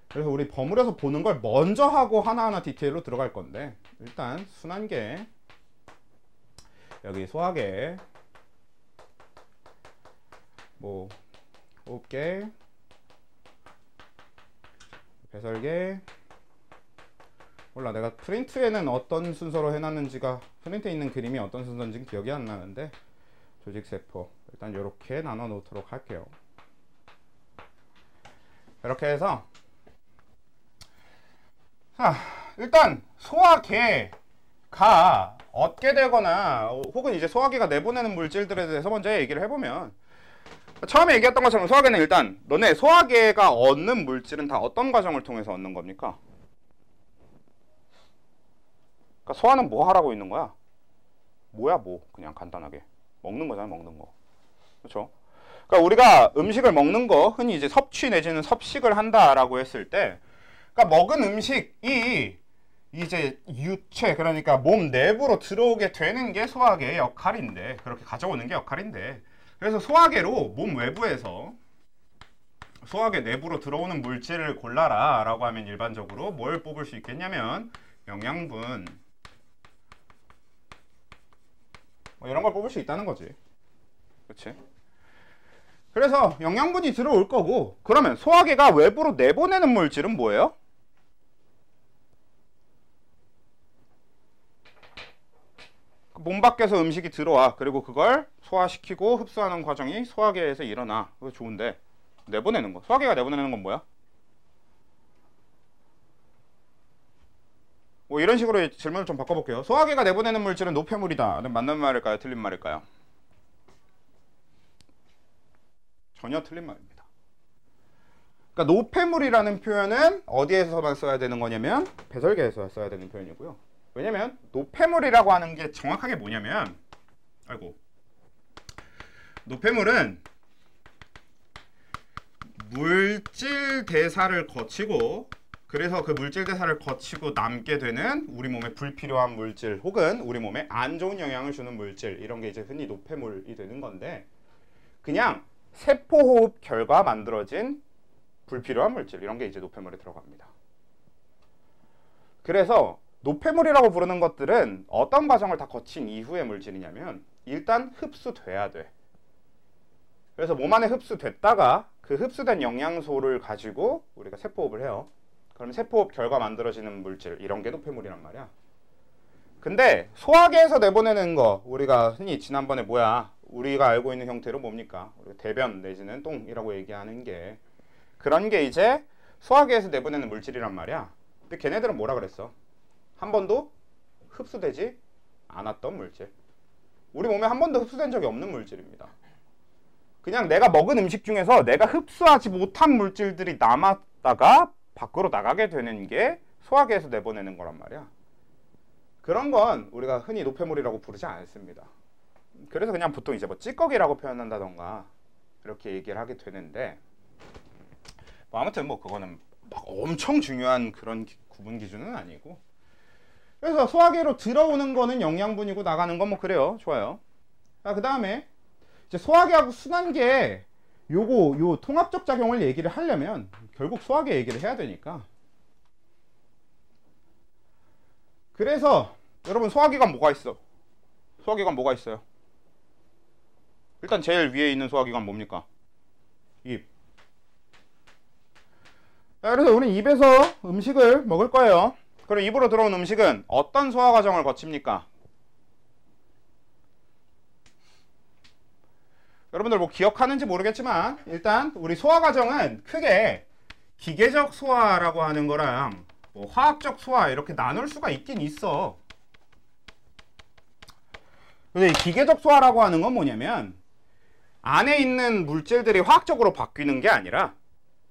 그래서 우리 버무려서 보는 걸 먼저 하고 하나하나 디테일로 들어갈 건데, 일단 순환계, 여기 소화계, 뭐 호흡계, 배설계, 몰라, 내가 프린트에는 어떤 순서로 해놨는지가, 프린트에 있는 그림이 어떤 순서인지 기억이 안 나는데, 조직세포 일단 이렇게 나눠 놓도록 할게요. 이렇게 해서, 자, 일단 소화계가 얻게 되거나 혹은 이제 소화기가 내보내는 물질들에 대해서 먼저 얘기를 해보면, 처음에 얘기했던 것처럼 소화기는 일단 너네 소화기가 얻는 물질은 다 어떤 과정을 통해서 얻는 겁니까? 그러니까 소화는 뭐 하라고 있는 거야? 뭐야 뭐, 그냥 간단하게 먹는 거잖아, 먹는 거. 그렇죠? 그러니까 우리가 음식을 먹는 거, 흔히 이제 섭취 내지는 섭식을 한다라고 했을 때, 그러니까 먹은 음식이 이제 유체, 그러니까 몸 내부로 들어오게 되는 게 소화계의 역할인데, 그렇게 가져오는 게 역할인데, 그래서 소화계로 몸 외부에서 소화계 내부로 들어오는 물질을 골라라 라고 하면 일반적으로 뭘 뽑을 수 있겠냐면 영양분, 뭐 이런 걸 뽑을 수 있다는 거지. 그렇지? 그래서 영양분이 들어올 거고, 그러면 소화기가 외부로 내보내는 물질은 뭐예요? 몸 밖에서 음식이 들어와. 그리고 그걸 소화시키고 흡수하는 과정이 소화기에서 일어나. 그거 좋은데, 내보내는 거. 소화기가 내보내는 건 뭐야? 뭐 이런 식으로 질문을 좀 바꿔볼게요. 소화기가 내보내는 물질은 노폐물이다. 맞는 말일까요? 틀린 말일까요? 전혀 틀린 말입니다. 그러니까 노폐물이라는 표현은 어디에서만 써야 되는 거냐면 배설계에서 써야 되는 표현이고요. 왜냐면 노폐물이라고 하는 게 정확하게 뭐냐면, 노폐물은 물질 대사를 거치고, 그래서 그 물질 대사를 거치고 남게 되는 우리 몸에 불필요한 물질 혹은 우리 몸에 안 좋은 영향을 주는 물질, 이런 게 이제 흔히 노폐물이 되는 건데, 그냥 세포호흡 결과 만들어진 불필요한 물질, 이런 게 이제 노폐물에 들어갑니다. 그래서 노폐물이라고 부르는 것들은 어떤 과정을 다 거친 이후의 물질이냐면 일단 흡수돼야 돼. 그래서 몸 안에 흡수됐다가 그 흡수된 영양소를 가지고 우리가 세포호흡을 해요. 그럼 세포호흡 결과 만들어지는 물질, 이런 게 노폐물이란 말이야. 근데 소화기에서 내보내는 거, 우리가 흔히 지난번에 우리가 알고 있는 형태로 뭡니까? 우리가 대변 내지는 똥이라고 얘기하는 게, 그런 게 이제 소화기에서 내보내는 물질이란 말이야. 근데 걔네들은 뭐라 그랬어? 한 번도 흡수되지 않았던 물질. 우리 몸에 한 번도 흡수된 적이 없는 물질입니다. 그냥 내가 먹은 음식 중에서 내가 흡수하지 못한 물질들이 남았다가 밖으로 나가게 되는 게 소화기에서 내보내는 거란 말이야. 그런 건 우리가 흔히 노폐물이라고 부르지 않습니다. 그래서 그냥 보통 이제 뭐 찌꺼기라고 표현한다던가 이렇게 얘기를 하게 되는데, 뭐 아무튼 뭐 그거는 막 엄청 중요한 그런 구분 기준은 아니고, 그래서 소화기로 들어오는 거는 영양분이고 나가는 건 뭐 그래요. 좋아요. 그 다음에 이제 소화기하고 순환계 요 통합적 작용을 얘기를 하려면 결국 소화기 얘기를 해야 되니까, 그래서 여러분 소화기관 뭐가 있어? 소화기관 뭐가 있어요? 일단 제일 위에 있는 소화기관 뭡니까? 입. 자, 그래서 우리는 입에서 음식을 먹을 거예요. 그럼 입으로 들어온 음식은 어떤 소화 과정을 거칩니까? 여러분들 뭐 기억하는지 모르겠지만 일단 우리 소화 과정은 크게 기계적 소화라고 하는 거랑 뭐 화학적 소화 이렇게 나눌 수가 있긴 있어. 근데 이 기계적 소화라고 하는 건 뭐냐면 안에 있는 물질들이 화학적으로 바뀌는 게 아니라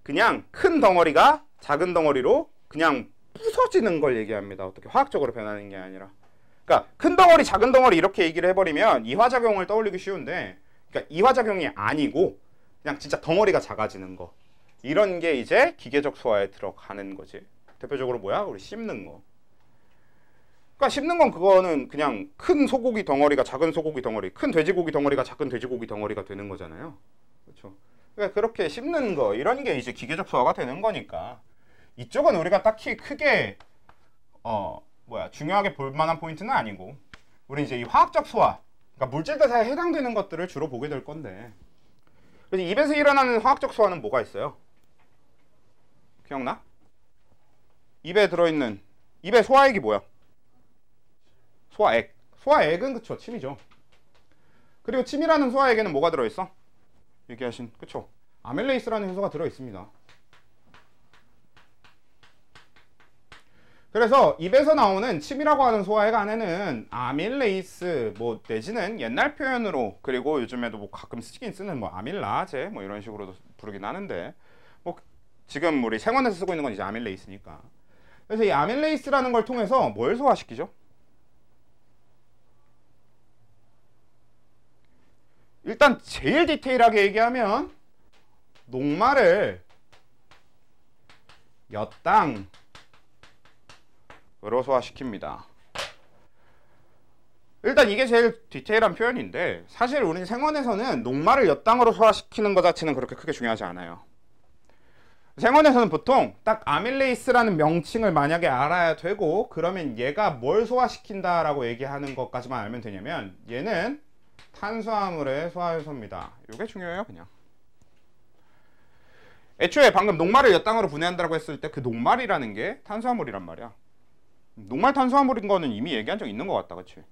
그냥 큰 덩어리가 작은 덩어리로 그냥 부서지는 걸 얘기합니다. 어떻게 화학적으로 변하는 게 아니라. 그러니까 큰 덩어리 작은 덩어리 이렇게 얘기를 해버리면 이화작용을 떠올리기 쉬운데, 그러니까 이화작용이 아니고 그냥 진짜 덩어리가 작아지는 거, 이런 게 이제 기계적 소화에 들어가는 거지. 대표적으로 뭐야? 우리 씹는 거. 그러니까 씹는 건 그거는 그냥 큰 소고기 덩어리가 작은 소고기 덩어리, 큰 돼지고기 덩어리가 작은 돼지고기 덩어리가 되는 거잖아요. 그렇죠? 그러니까 그렇게 씹는 거, 이런 게 이제 기계적 소화가 되는 거니까 이쪽은 우리가 딱히 크게 중요하게 볼 만한 포인트는 아니고, 우리 이제 이 화학적 소화, 그러니까 물질 대사에 해당되는 것들을 주로 보게 될 건데, 그래서 입에서 일어나는 화학적 소화는 뭐가 있어요? 기억나? 입에 들어있는 입의 소화액이 뭐야? 소화액. 소화액은 그쵸, 침이죠. 그리고 침이라는 소화액에는 뭐가 들어있어? 얘기하신, 그쵸? 아밀레이스라는 효소가 들어있습니다. 그래서 입에서 나오는 침이라고 하는 소화액 안에는 아밀레이스 뭐 내지는 옛날 표현으로, 그리고 요즘에도 뭐 가끔 쓰는 뭐 아밀라제 뭐 이런 식으로도 부르긴 하는데, 뭐 지금 우리 생원에서 쓰고 있는 건 이제 아밀레이스니까. 그래서 이 아밀레이스라는 걸 통해서 뭘 소화시키죠? 일단 제일 디테일하게 얘기하면 녹말을 엿당으로 소화시킵니다. 일단 이게 제일 디테일한 표현인데, 사실 우리 생원에서는 녹말을 엿당으로 소화시키는 것 자체는 그렇게 크게 중요하지 않아요. 생원에서는 보통 딱 아밀레이스라는 명칭을 만약에 알아야 되고, 그러면 얘가 뭘 소화시킨다라고 얘기하는 것까지만 알면 되냐면, 얘는 탄수화물의 소화효소입니다. 이게 중요해요. 그냥 애초에 방금 녹말을 몇 단으로 분해한다고 했을 때 그 녹말이라는 게 탄수화물이란 말이야. 녹말 탄수화물인 거는 이미 얘기한 적 있는 것 같다. 그치?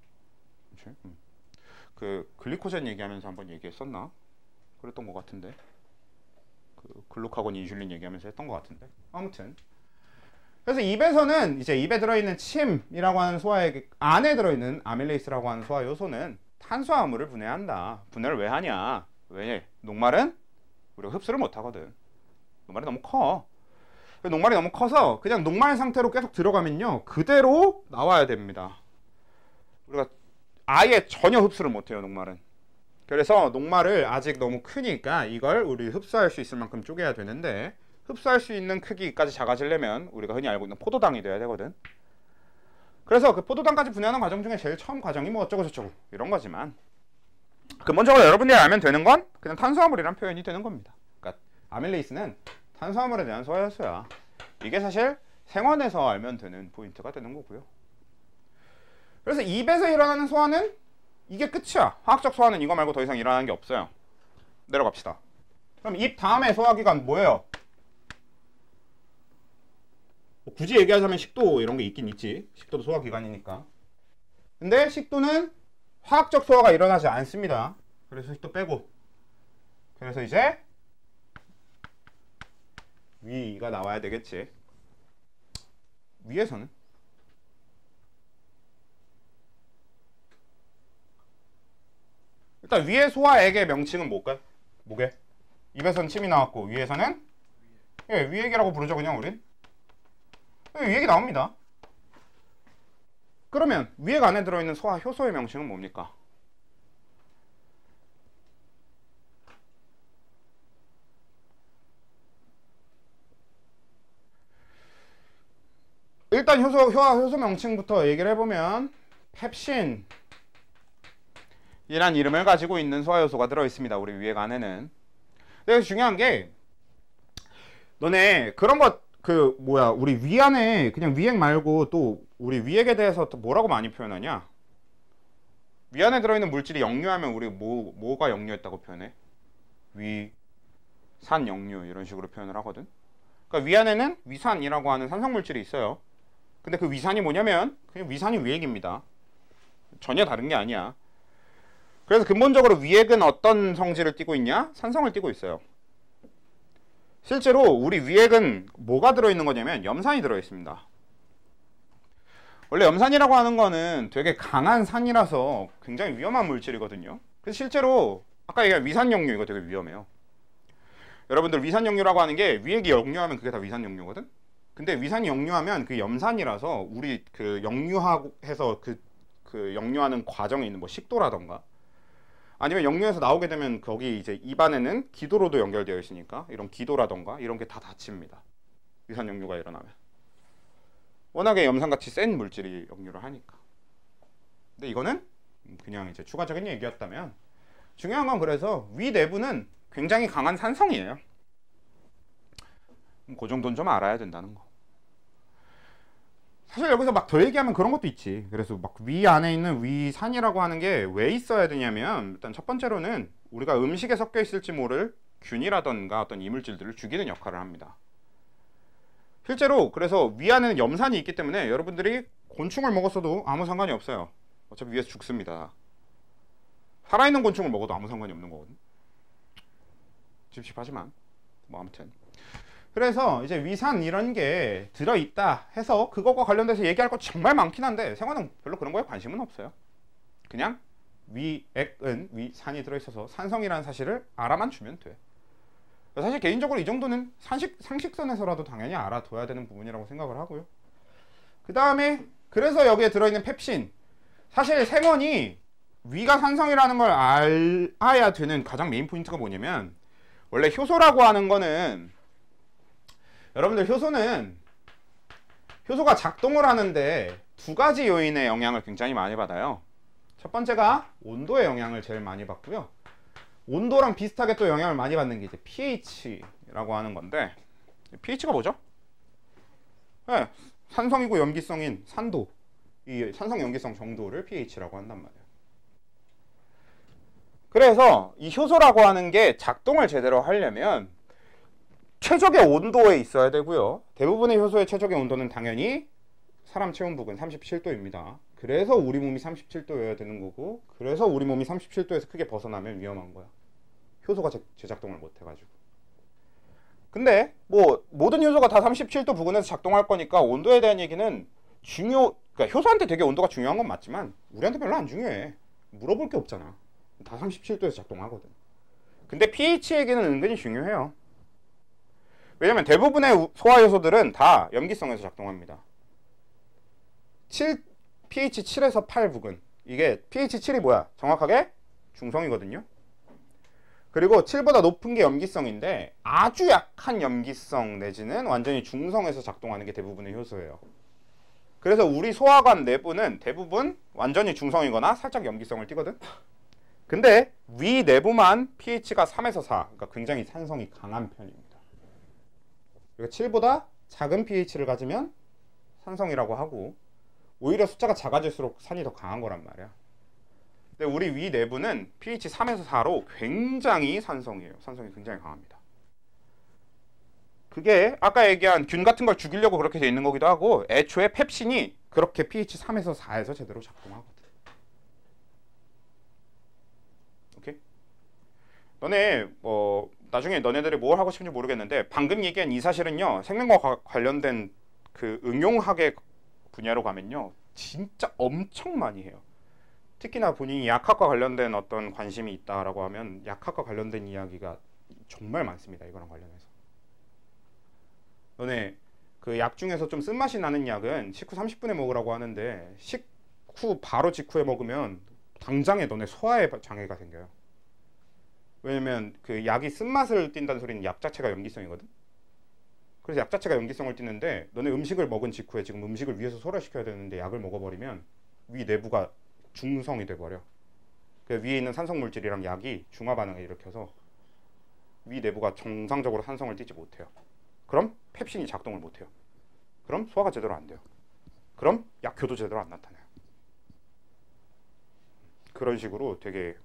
그 글리코젠 얘기하면서 한번 얘기했었나? 그랬던 것 같은데 그 글루카곤 인슐린 얘기하면서 했던 것 같은데 아무튼 그래서 입에서는 이제 입에 들어있는 침이라고 하는 소화액 안에 들어있는 아밀레이스라고 하는 소화 요소는 탄수화물을 분해한다. 분해를 왜 하냐? 왜? 녹말은 우리가 흡수를 못 하거든. 녹말이 너무 커. 녹말이 너무 커서 그냥 녹말 상태로 계속 들어가면요 그대로 나와야 됩니다. 우리가 아예 전혀 흡수를 못 해요. 녹말은. 그래서 녹말을 아직 너무 크니까 이걸 우리 흡수할 수 있을 만큼 쪼개야 되는데 흡수할 수 있는 크기까지 작아지려면 우리가 흔히 알고 있는 포도당이 돼야 되거든. 그래서 그 포도당까지 분해하는 과정 중에 제일 처음 과정이 뭐 어쩌고 저쩌고 이런 거지만 근본적으로 여러분들이 알면 되는 건 그냥 탄수화물이란 표현이 되는 겁니다. 그러니까 아밀레이스는 탄수화물에 대한 소화효소야. 이게 사실 생원에서 알면 되는 포인트가 되는 거고요. 그래서 입에서 일어나는 소화는 이게 끝이야. 화학적 소화는 이거 말고 더 이상 일어나는 게 없어요. 내려갑시다. 그럼 입 다음에 소화기관 뭐예요? 굳이 얘기하자면 식도 이런 게 있긴 있지. 식도도 소화기관이니까. 근데 식도는 화학적 소화가 일어나지 않습니다. 그래서 식도 빼고. 그래서 이제 위가 나와야 되겠지. 위에서는 일단 위의 소화액의 명칭은 뭐게? 입에서는 침이 나왔고 위에서는 위액이라고 부르죠 그냥 우린. 위액이 나옵니다. 그러면 위액 안에 들어있는 소화 효소의 명칭은 뭡니까? 일단 효소 명칭부터 얘기를 해보면 펩신 이란 이름을 가지고 있는 소화효소가 들어있습니다. 우리 위액 안에는. 근데 중요한 게 너네 그런 거 우리 위 안에 그냥 위액 말고 또 우리 위액에 대해서 또 뭐라고 많이 표현하냐? 위 안에 들어있는 물질이 역류하면 우리 뭐가 역류했다고 표현해? 위산 역류 이런 식으로 표현을 하거든. 그러니까 위 안에는 위산이라고 하는 산성 물질이 있어요. 근데 그 위산이 뭐냐면 그냥 위산이 위액입니다. 전혀 다른 게 아니야. 그래서 근본적으로 위액은 어떤 성질을 띠고 있냐? 산성을 띠고 있어요. 실제로 우리 위액은 뭐가 들어있는 거냐면 염산이 들어있습니다. 원래 염산이라고 하는 거는 되게 강한 산이라서 굉장히 위험한 물질이거든요. 그래서 실제로 아까 얘기한 위산역류 이거 되게 위험해요. 여러분들 위산역류라고 하는 게 위액이 역류하면 그게 다 위산역류거든. 근데 위산이 역류하면 그 염산이라서 우리 그 역류하고 해서 그 역류하는 과정에 있는 뭐 식도라던가 아니면 역류해서 나오게 되면 거기 이제 입안에는 기도로도 연결되어 있으니까 이런 기도라던가 이런 게 다 다칩니다. 위산 역류가 일어나면. 워낙에 염산같이 센 물질이 역류를 하니까. 근데 이거는 그냥 이제 추가적인 얘기였다면 중요한 건 그래서 위 내부는 굉장히 강한 산성이에요. 그 정도는 좀 알아야 된다는 거. 사실 여기서 막 더 얘기하면 그런 것도 있지. 그래서 막 위 안에 있는 위산이라고 하는 게 왜 있어야 되냐면 일단 첫 번째로는 우리가 음식에 섞여 있을지 모를 균이라던가 어떤 이물질들을 죽이는 역할을 합니다. 실제로 그래서 위 안에는 염산이 있기 때문에 여러분들이 곤충을 먹었어도 아무 상관이 없어요. 어차피 위에서 죽습니다. 살아있는 곤충을 먹어도 아무 상관이 없는 거거든. 찝찝하지만 뭐 아무튼 그래서 이제 위산 이런 게 들어있다 해서 그것과 관련돼서 얘기할 거 정말 많긴 한데 생활은 별로 그런 거에 관심은 없어요. 그냥 위액은 위산이 들어있어서 산성이라는 사실을 알아만 주면 돼. 사실 개인적으로 이 정도는 상식선에서라도 당연히 알아둬야 되는 부분이라고 생각을 하고요. 그 다음에 그래서 여기에 들어있는 펩신, 사실 생원이 위가 산성이라는 걸 알아야 되는 가장 메인 포인트가 뭐냐면 원래 효소라고 하는 거는 여러분들 효소가 작동을 하는데 두 가지 요인의 영향을 굉장히 많이 받아요. 첫 번째가 온도의 영향을 제일 많이 받고요. 온도랑 비슷하게 또 영향을 많이 받는 게 이제 pH라고 하는 건데 pH가 뭐죠? 네, 산성이고 염기성인 산도, 이 산성 염기성 정도를 pH라고 한단 말이에요. 그래서 이 효소라고 하는 게 작동을 제대로 하려면 최적의 온도에 있어야 되고요. 대부분의 효소의 최적의 온도는 당연히 사람 체온 부근 37도입니다. 그래서 우리 몸이 37도여야 되는 거고, 그래서 우리 몸이 37도에서 크게 벗어나면 위험한 거야. 효소가 재작동을 못 해가지고. 근데 뭐 모든 효소가 다 37도 부근에서 작동할 거니까 온도에 대한 얘기는 그러니까 효소한테 되게 온도가 중요한 건 맞지만 우리한테 별로 안 중요해. 물어볼 게 없잖아. 다 37도에서 작동하거든. 근데 pH 얘기는 은근히 중요해요. 왜냐면 대부분의 소화 요소들은 다 염기성에서 작동합니다. pH 7에서 8 부근. 이게 pH 7이 뭐야? 정확하게 중성이거든요. 그리고 7보다 높은 게 염기성인데 아주 약한 염기성 내지는 완전히 중성에서 작동하는 게 대부분의 효소예요. 그래서 우리 소화관 내부는 대부분 완전히 중성이거나 살짝 염기성을 띠거든. 근데 위 내부만 pH가 3에서 4, 그러니까 굉장히 산성이 강한 편입니다. 그러니까 7보다 작은 pH를 가지면 산성이라고 하고, 오히려 숫자가 작아질수록 산이 더 강한 거란 말이야. 근데 우리 위 내부는 pH 3에서 4로 굉장히 산성이에요. 산성이 굉장히 강합니다. 그게 아까 얘기한 균 같은 걸 죽이려고 그렇게 돼 있는 거기도 하고, 애초에 펩신이 그렇게 pH 3에서 4에서 제대로 작동하거든. 오케이? 너네 나중에 너네들이 뭘 하고 싶은지 모르겠는데, 방금 얘기한 이 사실은요, 생명과 관련된 그 응용학의 분야로 가면요 진짜 엄청 많이 해요. 특히나 본인이 약학과 관련된 어떤 관심이 있다라고 하면 약학과 관련된 이야기가 정말 많습니다. 이거랑 관련해서. 너네 그 약 중에서 좀 쓴맛이 나는 약은 식후 30분에 먹으라고 하는데, 식후 바로 직후에 먹으면 당장에 너네 소화에 장애가 생겨요. 왜냐면 그 약이 쓴맛을 띈다는 소리는 약 자체가 염기성이거든. 그래서 약 자체가 염기성을 띠는데, 너네 음식을 먹은 직후에 지금 음식을 위에서 소화시켜야 되는데 약을 먹어버리면 위 내부가 중성이 돼버려. 그 위에 있는 산성 물질이랑 약이 중화 반응을 일으켜서 위 내부가 정상적으로 산성을 띠지 못해요. 그럼 펩신이 작동을 못해요. 그럼 소화가 제대로 안 돼요. 그럼 약효도 제대로 안 나타나요. 그런 식으로 되게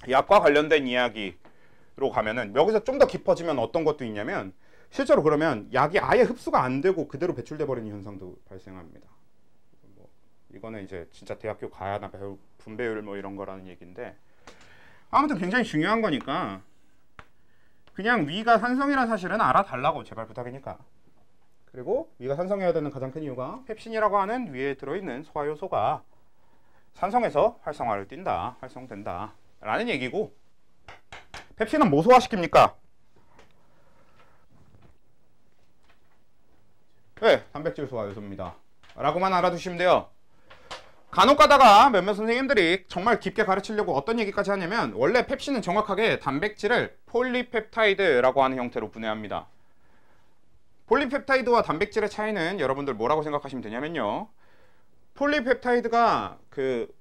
약과 관련된 이야기로 가면은, 여기서 좀 더 깊어지면 어떤 것도 있냐면, 실제로 그러면 약이 아예 흡수가 안 되고 그대로 배출돼 버리는 현상도 발생합니다. 이거는 이제 진짜 대학교 가야나 배울 분배율 뭐 이런 거라는 얘기인데, 아무튼 굉장히 중요한 거니까 그냥 위가 산성이라는 사실은 알아달라고, 제발 부탁이니까. 그리고 위가 산성해야 되는 가장 큰 이유가 펩신이라고 하는 위에 들어있는 소화 요소가 산성에서 활성화를 띈다, 활성된다 라는 얘기고, 펩신은 뭐 소화시킵니까? 네, 단백질 소화 요소입니다 라고만 알아두시면 돼요. 간혹 가다가 몇몇 선생님들이 정말 깊게 가르치려고 어떤 얘기까지 하냐면, 원래 펩신은 정확하게 단백질을 폴리펩타이드라고 하는 형태로 분해합니다. 폴리펩타이드와 단백질의 차이는 여러분들 뭐라고 생각하시면 되냐면요, 폴리펩타이드가 그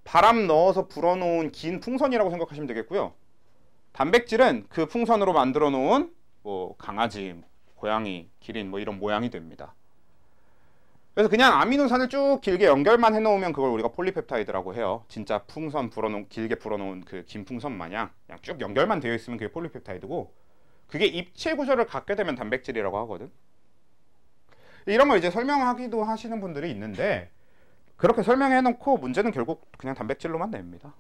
바람 넣어서 불어놓은 긴 풍선이라고 생각하시면 되겠고요, 단백질은 그 풍선으로 만들어 놓은 뭐 강아지, 고양이, 기린 뭐 이런 모양이 됩니다. 그래서 그냥 아미노산을 쭉 길게 연결만 해놓으면 그걸 우리가 폴리펩타이드라고 해요. 진짜 풍선 불어놓은, 길게 불어놓은 그 긴 풍선 마냥 그냥 쭉 연결만 되어 있으면 그게 폴리펩타이드고, 그게 입체 구조를 갖게 되면 단백질이라고 하거든. 이런 걸 이제 설명하기도 하시는 분들이 있는데, 그렇게 설명해놓고 문제는 결국 그냥 단백질로만 냅니다.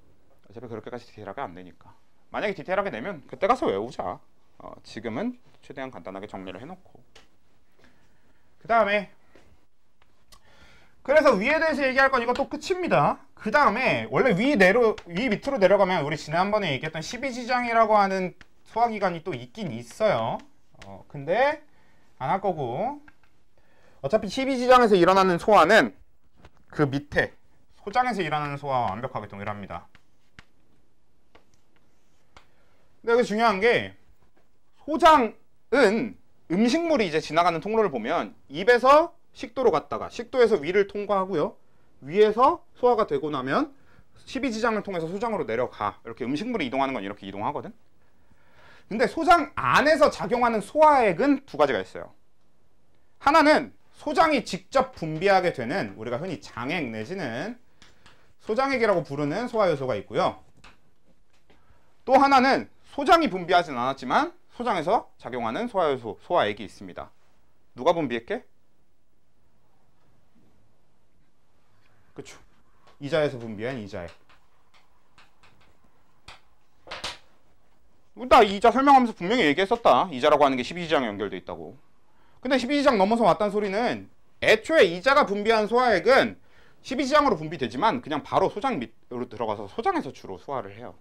어차피 그렇게까지 디테일하게 안 되니까. 만약에 디테일하게 내면 그때 가서 외우자. 지금은 최대한 간단하게 정리를 해놓고. 그 다음에, 그래서 위에 대해서 얘기할 건 이것도 끝입니다. 그 다음에 원래 위 밑으로 내려가면 우리 지난번에 얘기했던 12지장이라고 하는 소화기관이 또 있긴 있어요. 근데 안 할 거고, 어차피 12지장에서 일어나는 소화는 그 밑에 소장에서 일어나는 소화와 완벽하게 동일합니다. 근데 여기 중요한 게, 소장은 음식물이 이제 지나가는 통로를 보면 입에서 식도로 갔다가 식도에서 위를 통과하고요, 위에서 소화가 되고 나면 12지장을 통해서 소장으로 내려가. 이렇게 음식물이 이동하는 건 이렇게 이동하거든. 근데 소장 안에서 작용하는 소화액은 두 가지가 있어요. 하나는 소장이 직접 분비하게 되는 우리가 흔히 장액 내지는 소장액이라고 부르는 소화요소가 있고요, 또 하나는 소장이 분비하진 않았지만 소장에서 작용하는 소화효소, 소화액이 있습니다. 누가 분비했게? 그쵸. 이자에서 분비한 이자액. 나 이자 설명하면서 분명히 얘기했었다. 이자라고 하는 게 12지장에 연결돼 있다고. 근데 12지장 넘어서 왔다는 소리는 애초에 이자가 분비한 소화액은 12지장으로 분비되지만 그냥 바로 소장 밑으로 들어가서 소장에서 주로 소화를 해요.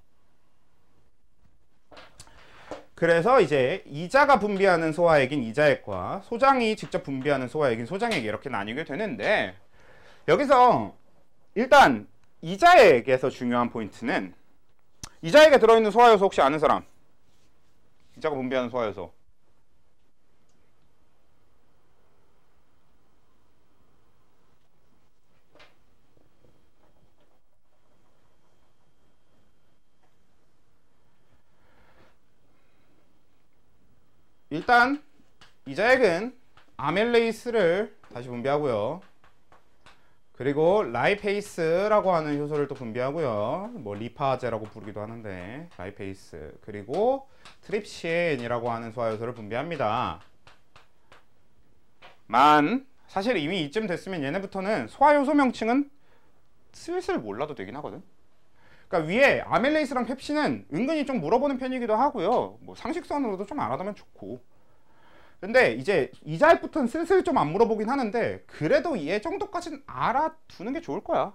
그래서 이제 이자가 분비하는 소화액인 이자액과 소장이 직접 분비하는 소화액인 소장액이 이렇게 나뉘게 되는데, 여기서 일단 이자액에서 중요한 포인트는, 이자액에 들어있는 소화효소 혹시 아는 사람? 이자가 분비하는 소화효소. 일단 이자액은 아멜레이스를 다시 분비하고요. 그리고 라이페이스라고 하는 효소를 또 분비하고요. 뭐 리파제라고 부르기도 하는데 라이페이스, 그리고 트립신이라고 하는 소화효소를 분비합니다. 사실 이미 이쯤 됐으면 얘네부터는 소화효소 명칭은 슬슬 몰라도 되긴 하거든. 그러니까 위에 아멜레이스랑 펩신은 은근히 좀 물어보는 편이기도 하고요. 뭐 상식선으로도 좀 알아두면 좋고. 근데 이제 이자액부터는 슬슬 좀 안 물어보긴 하는데 그래도 얘 정도까지는 알아두는 게 좋을 거야.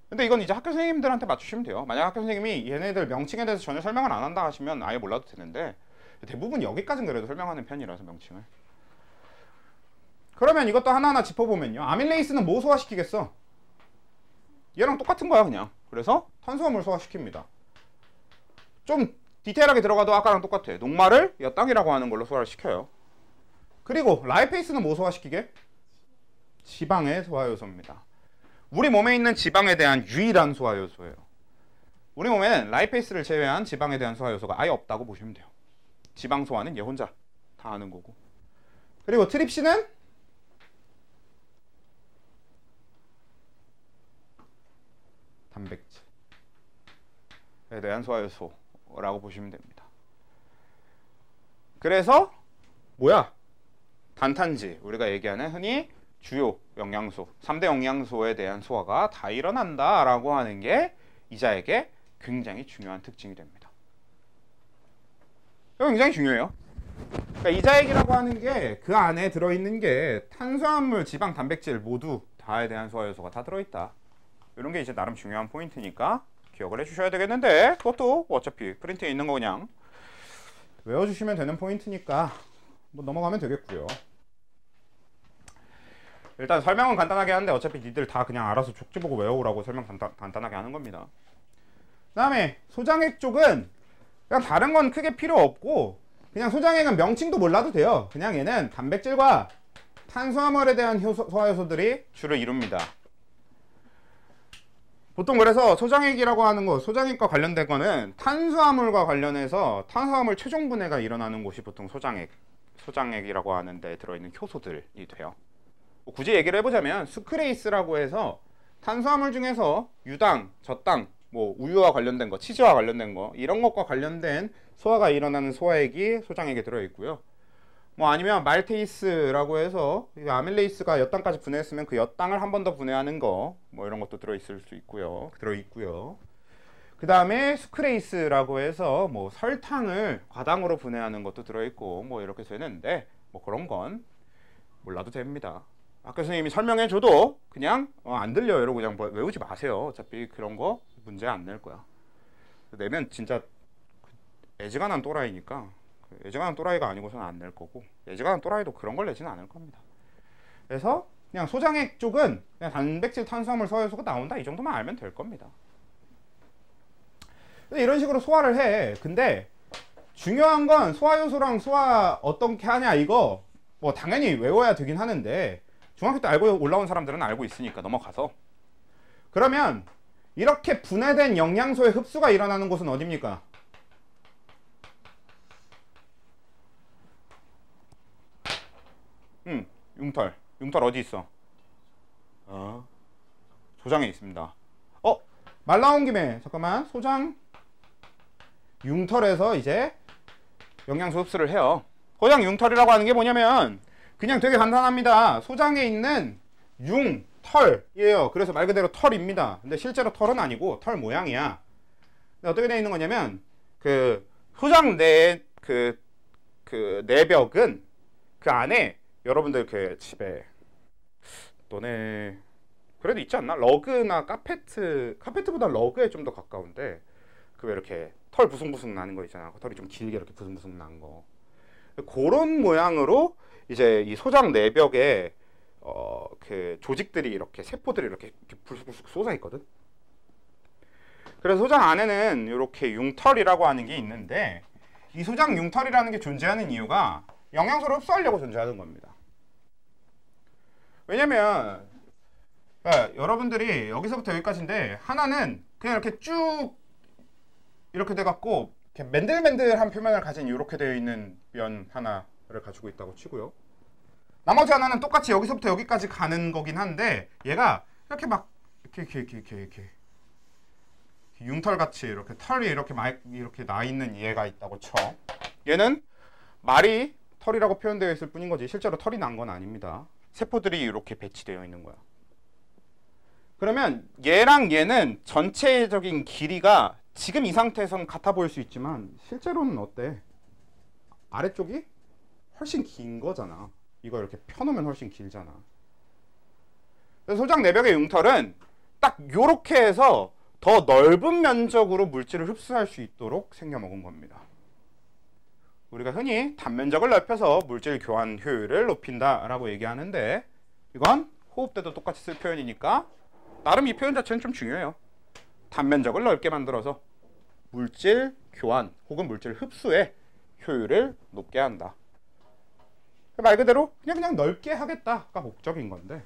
근데 이건 이제 학교 선생님들한테 맞추시면 돼요. 만약 학교 선생님이 얘네들 명칭에 대해서 전혀 설명을 안 한다 하시면 아예 몰라도 되는데, 대부분 여기까지는 그래도 설명하는 편이라서 명칭을. 그러면 이것도 하나하나 짚어보면요. 아밀레이스는 뭐 소화시키겠어? 얘랑 똑같은 거야 그냥. 그래서 탄수화물 소화시킵니다. 좀 디테일하게 들어가도 아까랑 똑같아. 녹말을 엿당이라고 하는 걸로 소화를 시켜요. 그리고 라이페이스는 뭐 소화시키게? 지방의 소화효소입니다. 우리 몸에 있는 지방에 대한 유일한 소화효소예요. 우리 몸에는 라이페이스를 제외한 지방에 대한 소화효소가 아예 없다고 보시면 돼요. 지방 소화는 얘 혼자 다 하는 거고. 그리고 트립신은 단백질에 대한 소화효소라고 보시면 됩니다. 그래서 뭐야? 단탄지, 우리가 얘기하는 흔히 주요 영양소, 3대 영양소에 대한 소화가 다 일어난다 라고 하는 게 이자액의 굉장히 중요한 특징이 됩니다. 이거 굉장히 중요해요. 그러니까 이자액이라고 하는 게 그 안에 들어있는 게 탄수화물, 지방, 단백질 모두 다에 대한 소화효소가 다 들어있다. 이런 게 이제 나름 중요한 포인트니까 기억을 해주셔야 되겠는데, 그것도 어차피 프린트에 있는 거 그냥 외워주시면 되는 포인트니까 뭐 넘어가면 되겠고요. 일단 설명은 간단하게 하는데 어차피 니들 다 그냥 알아서 족지 보고 외우라고 설명 간단하게 하는 겁니다. 그 다음에 소장액 쪽은 그냥 다른 건 크게 필요 없고, 그냥 소장액은 명칭도 몰라도 돼요. 그냥 얘는 단백질과 탄수화물에 대한 소화효소들이 주를 이룹니다. 보통 그래서 소장액이라고 하는 거, 소장액과 관련된 거는 탄수화물과 관련해서 탄수화물 최종 분해가 일어나는 곳이 보통 소장액이라고 하는 데 들어있는 효소들이 돼요. 굳이 얘기를 해보자면 수크레이스라고 해서 탄수화물 중에서 유당, 젖당, 뭐 우유와 관련된 거, 치즈와 관련된 거, 이런 것과 관련된 소화가 일어나는 소화액이 소장액에 들어있고요. 뭐 아니면 말테이스라고 해서 아밀레이스가 엿당까지 분해했으면 그 엿당을 한 번 더 분해하는 거, 뭐 이런 것도 들어있을 수 있고요. 들어있고요. 그 다음에 수크레이스라고 해서 뭐 설탕을 과당으로 분해하는 것도 들어있고, 뭐 이렇게 되는데 뭐 그런 건 몰라도 됩니다. 학교 선생님이 설명해줘도 그냥 안 들려요 이러고 그냥 외우지 마세요. 어차피 그런 거 문제 안 낼 거야. 내면 진짜 애지간한 또라이니까, 애지간한 또라이가 아니고서는 안 낼 거고, 애지간한 또라이도 그런 걸 내지는 않을 겁니다. 그래서 그냥 소장액 쪽은 그냥 단백질, 탄수화물, 소화효소가 나온다 이 정도만 알면 될 겁니다. 이런 식으로 소화를 해. 근데 중요한 건 소화효소랑 소화 어떻게 하냐, 이거 뭐 당연히 외워야 되긴 하는데 중학교 때 알고 올라온 사람들은 알고 있으니까 넘어가서. 그러면 이렇게 분해된 영양소의 흡수가 일어나는 곳은 어디입니까? 융털. 융털 어디 있어? 소장에 있습니다. 말 나온 김에 잠깐만, 소장 융털에서 이제 영양소 흡수를 해요. 소장 융털이라고 하는 게 뭐냐면 그냥 되게 간단합니다. 소장에 있는 융, 털이에요. 그래서 말 그대로 털입니다. 근데 실제로 털은 아니고 털 모양이야. 근데 어떻게 되어 있는 거냐면 그 소장 내 내벽은 그 안에 여러분들 그 집에 너네 그래도 있지 않나? 러그나 카페트보다 러그에 좀 더 가까운데 그 왜 이렇게 털 부숭부숭 나는 거 있잖아. 털이 좀 길게 이렇게 부숭부숭 난 거. 그런 모양으로 이제 이 소장 내벽에 그 조직들이 이렇게 세포들이 이렇게 불쑥불쑥 솟아 있거든. 그래서 소장 안에는 이렇게 융털이라고 하는 게 있는데 이 소장 융털이라는 게 존재하는 이유가 영양소를 흡수하려고 존재하는 겁니다. 왜냐면 여러분들이 여기서부터 여기까지인데 하나는 그냥 이렇게 쭉 이렇게 돼갖고 이렇게 맨들맨들한 표면을 가진 이렇게 되어 있는 면 하나를 가지고 있다고 치고요. 나머지 하나는 똑같이 여기서부터 여기까지 가는 거긴 한데 얘가 이렇게 막 이렇게 융털같이 이렇게 털이 이렇게 나 있는 얘가 있다고 쳐. 얘는 말이 털이라고 표현되어 있을 뿐인 거지 실제로 털이 난 건 아닙니다. 세포들이 이렇게 배치되어 있는 거야. 그러면 얘랑 얘는 전체적인 길이가 지금 이 상태에서는 같아 보일 수 있지만 실제로는 어때? 아래쪽이 훨씬 긴 거잖아. 이거 이렇게 펴놓으면 훨씬 길잖아. 그래서 소장 내벽의 융털은 딱 요렇게 해서 더 넓은 면적으로 물질을 흡수할 수 있도록 생겨먹은 겁니다. 우리가 흔히 단면적을 넓혀서 물질 교환 효율을 높인다 라고 얘기하는데 이건 호흡 때도 똑같이 쓸 표현이니까 나름 이 표현 자체는 좀 중요해요. 단면적을 넓게 만들어서 물질 교환 혹은 물질 흡수의 효율을 높게 한다. 말 그대로 그냥 넓게 하겠다가 목적인 건데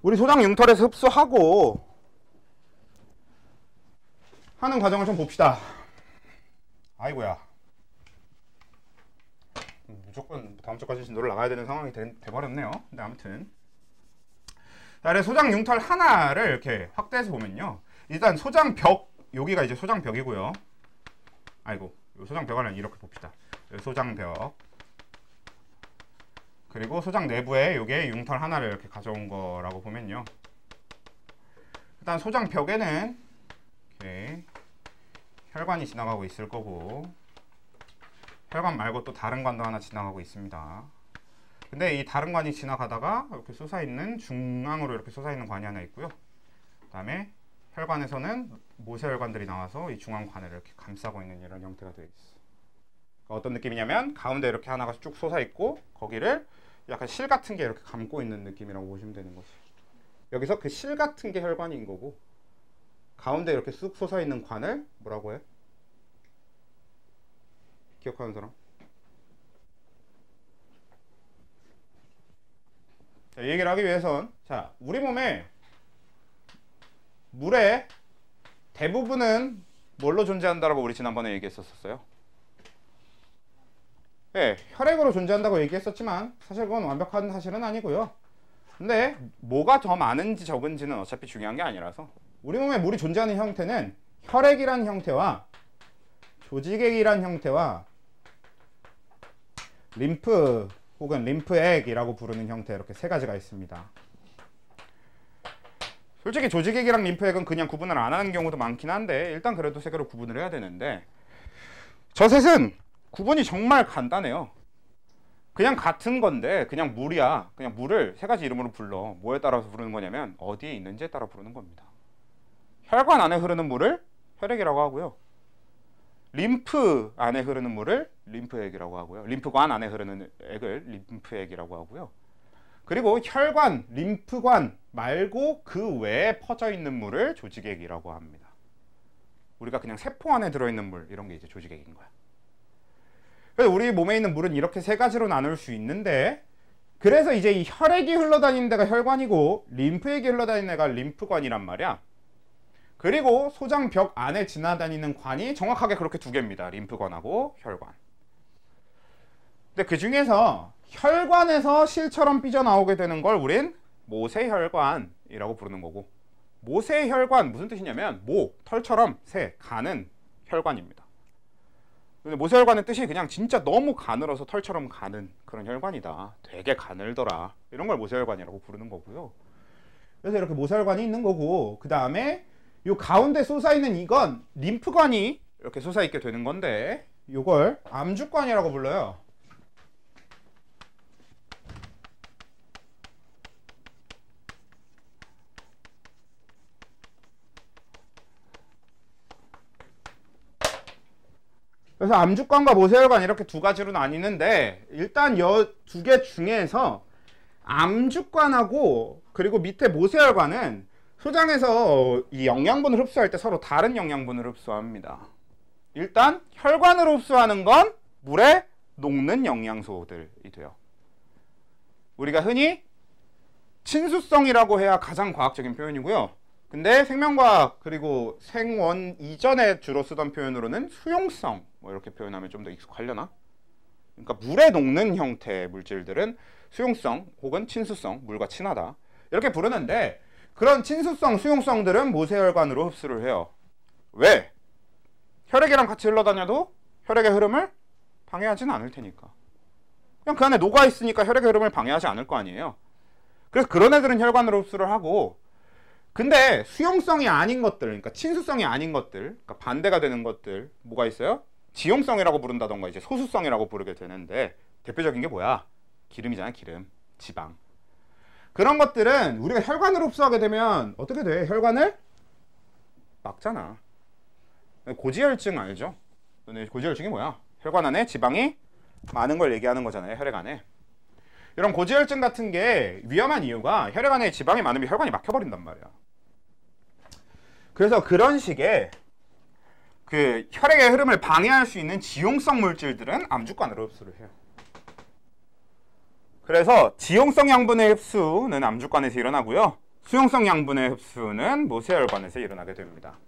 우리 소장 융털에서 흡수하고 하는 과정을 좀 봅시다. 아이고야 무조건 다음 주까지 진도를 나가야 되는 상황이 돼버렸네요. 근데 아무튼 그래서 소장 융털 하나를 이렇게 확대해서 보면요 일단 소장벽 여기가 이제 소장벽이고요. 아이고 소장벽을 이렇게 봅시다. 소장벽 그리고 소장 내부에 요게 융털 하나를 이렇게 가져온 거라고 보면요 일단 소장벽에는 이렇게 혈관이 지나가고 있을 거고 혈관 말고 또 다른 관도 하나 지나가고 있습니다. 근데 이 다른 관이 지나가다가 이렇게 솟아있는 중앙으로 이렇게 솟아있는 관이 하나 있고요. 그 다음에 혈관에서는 모세혈관들이 나와서 이 중앙관을 이렇게 감싸고 있는 이런 형태가 되어 있어. 그러니까 어떤 느낌이냐면 가운데 이렇게 하나가 쭉 솟아있고 거기를 약간 실 같은 게 이렇게 감고 있는 느낌이라고 보시면 되는 거지. 여기서 그 실 같은 게 혈관인 거고 가운데 이렇게 쑥 솟아있는 관을 뭐라고 해? 기억하는 사람? 자, 이 얘기를 하기 위해선 자 우리 몸에 물의 대부분은 뭘로 존재한다라고 우리 지난번에 얘기했었어요. 네, 혈액으로 존재한다고 얘기했었지만 사실 그건 완벽한 사실은 아니고요. 근데 뭐가 더 많은지 적은지는 어차피 중요한 게 아니라서 우리 몸에 물이 존재하는 형태는 혈액이란 형태와 조직액이란 형태와 림프 혹은 림프액이라고 부르는 형태 이렇게 세 가지가 있습니다. 솔직히 조직액이랑 림프액은 그냥 구분을 안 하는 경우도 많긴 한데 일단 그래도 세 개로 구분을 해야 되는데 저 셋은 구분이 정말 간단해요. 그냥 같은 건데 그냥 물이야. 그냥 물을 세 가지 이름으로 불러. 뭐에 따라서 부르는 거냐면 어디에 있는지에 따라 부르는 겁니다. 혈관 안에 흐르는 물을 혈액이라고 하고요. 림프 안에 흐르는 물을 림프액이라고 하고요. 림프관 안에 흐르는 액을 림프액이라고 하고요. 그리고 혈관, 림프관 말고 그 외에 퍼져 있는 물을 조직액이라고 합니다. 우리가 그냥 세포 안에 들어있는 물 이런 게 이제 조직액인 거야. 그래서 우리 몸에 있는 물은 이렇게 세 가지로 나눌 수 있는데 그래서 이제 이 혈액이 흘러다니는 데가 혈관이고 림프액이 흘러다니는 데가 림프관이란 말이야. 그리고 소장벽 안에 지나다니는 관이 정확하게 그렇게 두 개입니다. 림프관하고 혈관. 근데 그 중에서 혈관에서 실처럼 삐져나오게 되는 걸 우린 모세혈관이라고 부르는 거고 모세혈관 무슨 뜻이냐면 모, 털처럼 새, 관은 혈관입니다. 근데 모세혈관의 뜻이 그냥 진짜 너무 가늘어서 털처럼 가는 그런 혈관이다. 되게 가늘더라. 이런 걸 모세혈관이라고 부르는 거고요. 그래서 이렇게 모세혈관이 있는 거고, 그 다음에 요 가운데 솟아있는 이건 림프관이 이렇게 솟아있게 되는 건데, 요걸 암주관이라고 불러요. 그래서 암주관과 모세혈관 이렇게 두 가지로 나뉘는데, 일단 이 두 개 중에서 암주관하고 그리고 밑에 모세혈관은 소장에서 이 영양분을 흡수할 때 서로 다른 영양분을 흡수합니다. 일단 혈관으로 흡수하는 건 물에 녹는 영양소들이 돼요. 우리가 흔히 친수성이라고 해야 가장 과학적인 표현이고요. 근데 생명과학 그리고 생원 이전에 주로 쓰던 표현으로는 수용성 뭐 이렇게 표현하면 좀 더 익숙하려나? 그러니까 물에 녹는 형태의 물질들은 수용성 혹은 친수성, 물과 친하다 이렇게 부르는데, 그런 친수성, 수용성들은 모세혈관으로 흡수를 해요. 왜? 혈액이랑 같이 흘러다녀도 혈액의 흐름을 방해하지는 않을 테니까. 그냥 그 안에 녹아있으니까 혈액의 흐름을 방해하지 않을 거 아니에요. 그래서 그런 애들은 혈관으로 흡수를 하고, 근데 수용성이 아닌 것들, 그러니까 친수성이 아닌 것들, 그러니까 반대가 되는 것들 뭐가 있어요? 지용성이라고 부른다던가 이제 소수성이라고 부르게 되는데, 대표적인 게 뭐야? 기름이잖아, 기름, 지방. 그런 것들은 우리가 혈관으로 흡수하게 되면 어떻게 돼? 혈관을 막잖아. 고지혈증 알죠? 고지혈증이 뭐야? 혈관 안에 지방이 많은 걸 얘기하는 거잖아요, 혈액 안에. 이런 고지혈증 같은 게 위험한 이유가 혈액 안에 지방이 많으면 혈관이 막혀버린단 말이야. 그래서 그런 식의 그 혈액의 흐름을 방해할 수 있는 지용성 물질들은 암주관으로 흡수를 해요. 그래서 지용성 양분의 흡수는 암주관에서 일어나고요. 수용성 양분의 흡수는 모세혈관에서 일어나게 됩니다.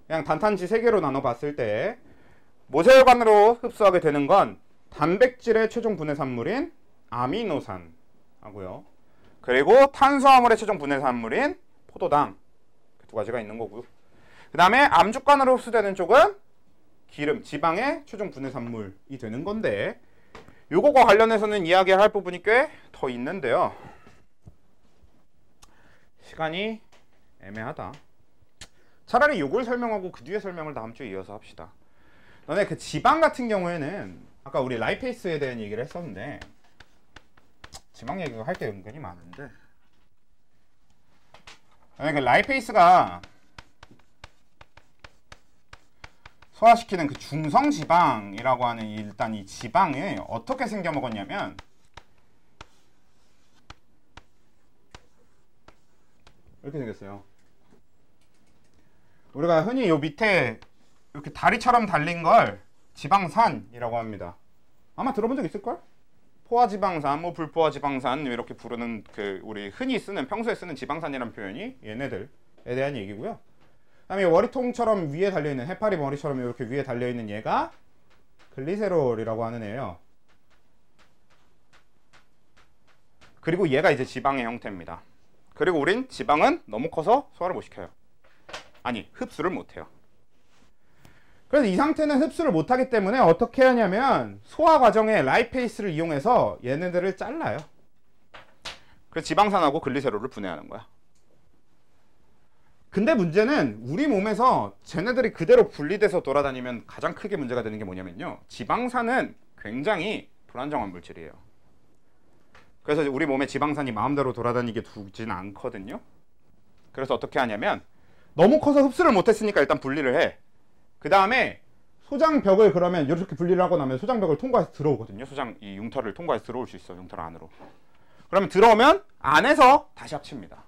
그냥 단탄지 3개로 나눠 봤을 때 모세혈관으로 흡수하게 되는 건 단백질의 최종 분해산물인 아미노산하고요. 그리고 탄수화물의 최종 분해산물인 포도당, 그 두 가지가 있는 거고요. 그 다음에 암주관으로 흡수되는 쪽은 기름, 지방의 최종 분해산물이 되는 건데, 요거과 관련해서는 이야기할 부분이 꽤 더 있는데요. 시간이 애매하다. 차라리 요걸 설명하고 그 뒤에 설명을 다음 주에 이어서 합시다. 너네 그 지방 같은 경우에는 아까 우리 라이페이스에 대한 얘기를 했었는데, 지방 얘기가 할 게 은근히 많은데, 그 라이페이스가 소화시키는 그 중성지방이라고 하는 일단 이 지방이 어떻게 생겨 먹었냐면, 이렇게 생겼어요. 우리가 흔히 요 밑에 이렇게 다리처럼 달린 걸 지방산이라고 합니다. 아마 들어본 적 있을걸? 포화지방산, 뭐 불포화지방산 이렇게 부르는 그 우리 흔히 쓰는 평소에 쓰는 지방산이라는 표현이 얘네들에 대한 얘기고요. 그다음에 워리통처럼 위에 달려있는, 해파리 머리처럼 이렇게 위에 달려있는 얘가 글리세롤이라고 하는 애예요. 그리고 얘가 이제 지방의 형태입니다. 그리고 우린 지방은 너무 커서 소화를 못 시켜요. 아니, 흡수를 못 해요. 그래서 이 상태는 흡수를 못 하기 때문에 어떻게 하냐면 소화 과정에 라이페이스를 이용해서 얘네들을 잘라요. 그래서 지방산하고 글리세롤을 분해하는 거야. 근데 문제는 우리 몸에서 쟤네들이 그대로 분리돼서 돌아다니면 가장 크게 문제가 되는 게 뭐냐면요, 지방산은 굉장히 불안정한 물질이에요. 그래서 우리 몸에 지방산이 마음대로 돌아다니게 두진 않거든요. 그래서 어떻게 하냐면 너무 커서 흡수를 못했으니까 일단 분리를 해. 그 다음에 소장벽을 그러면 이렇게 분리를 하고 나면 소장벽을 통과해서 들어오거든요. 소장 이 융털을 통과해서 들어올 수 있어, 융털 안으로. 그러면 들어오면 안에서 다시 합칩니다.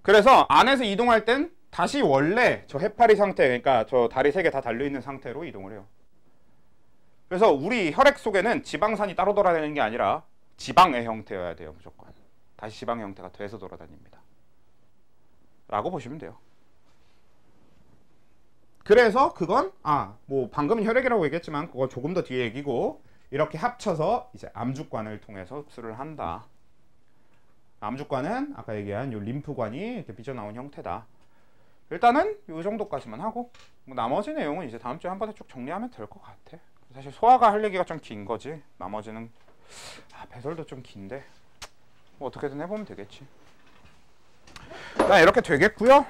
그래서 안에서 이동할 땐 다시 원래 저 해파리 상태, 그러니까 저 다리 3개 다 달려있는 상태로 이동을 해요. 그래서 우리 혈액 속에는 지방산이 따로 돌아다니는 게 아니라 지방의 형태여야 돼요, 무조건. 다시 지방의 형태가 돼서 돌아다닙니다. 라고 보시면 돼요. 그래서 그건 뭐 방금은 혈액이라고 얘기했지만 그거 조금 더 뒤에 얘기고, 이렇게 합쳐서 이제 암주관을 통해서 흡수를 한다. 암주관은 아까 얘기한 요 림프관이 이렇게 삐져나온 형태다. 일단은 이 정도까지만 하고 뭐 나머지 내용은 이제 다음 주에 한 번에 쭉 정리하면 될 것 같아. 사실 소화가 할 얘기가 좀 긴 거지. 나머지는 배설도 좀 긴데 뭐 어떻게든 해보면 되겠지. 일단 이렇게 되겠고요.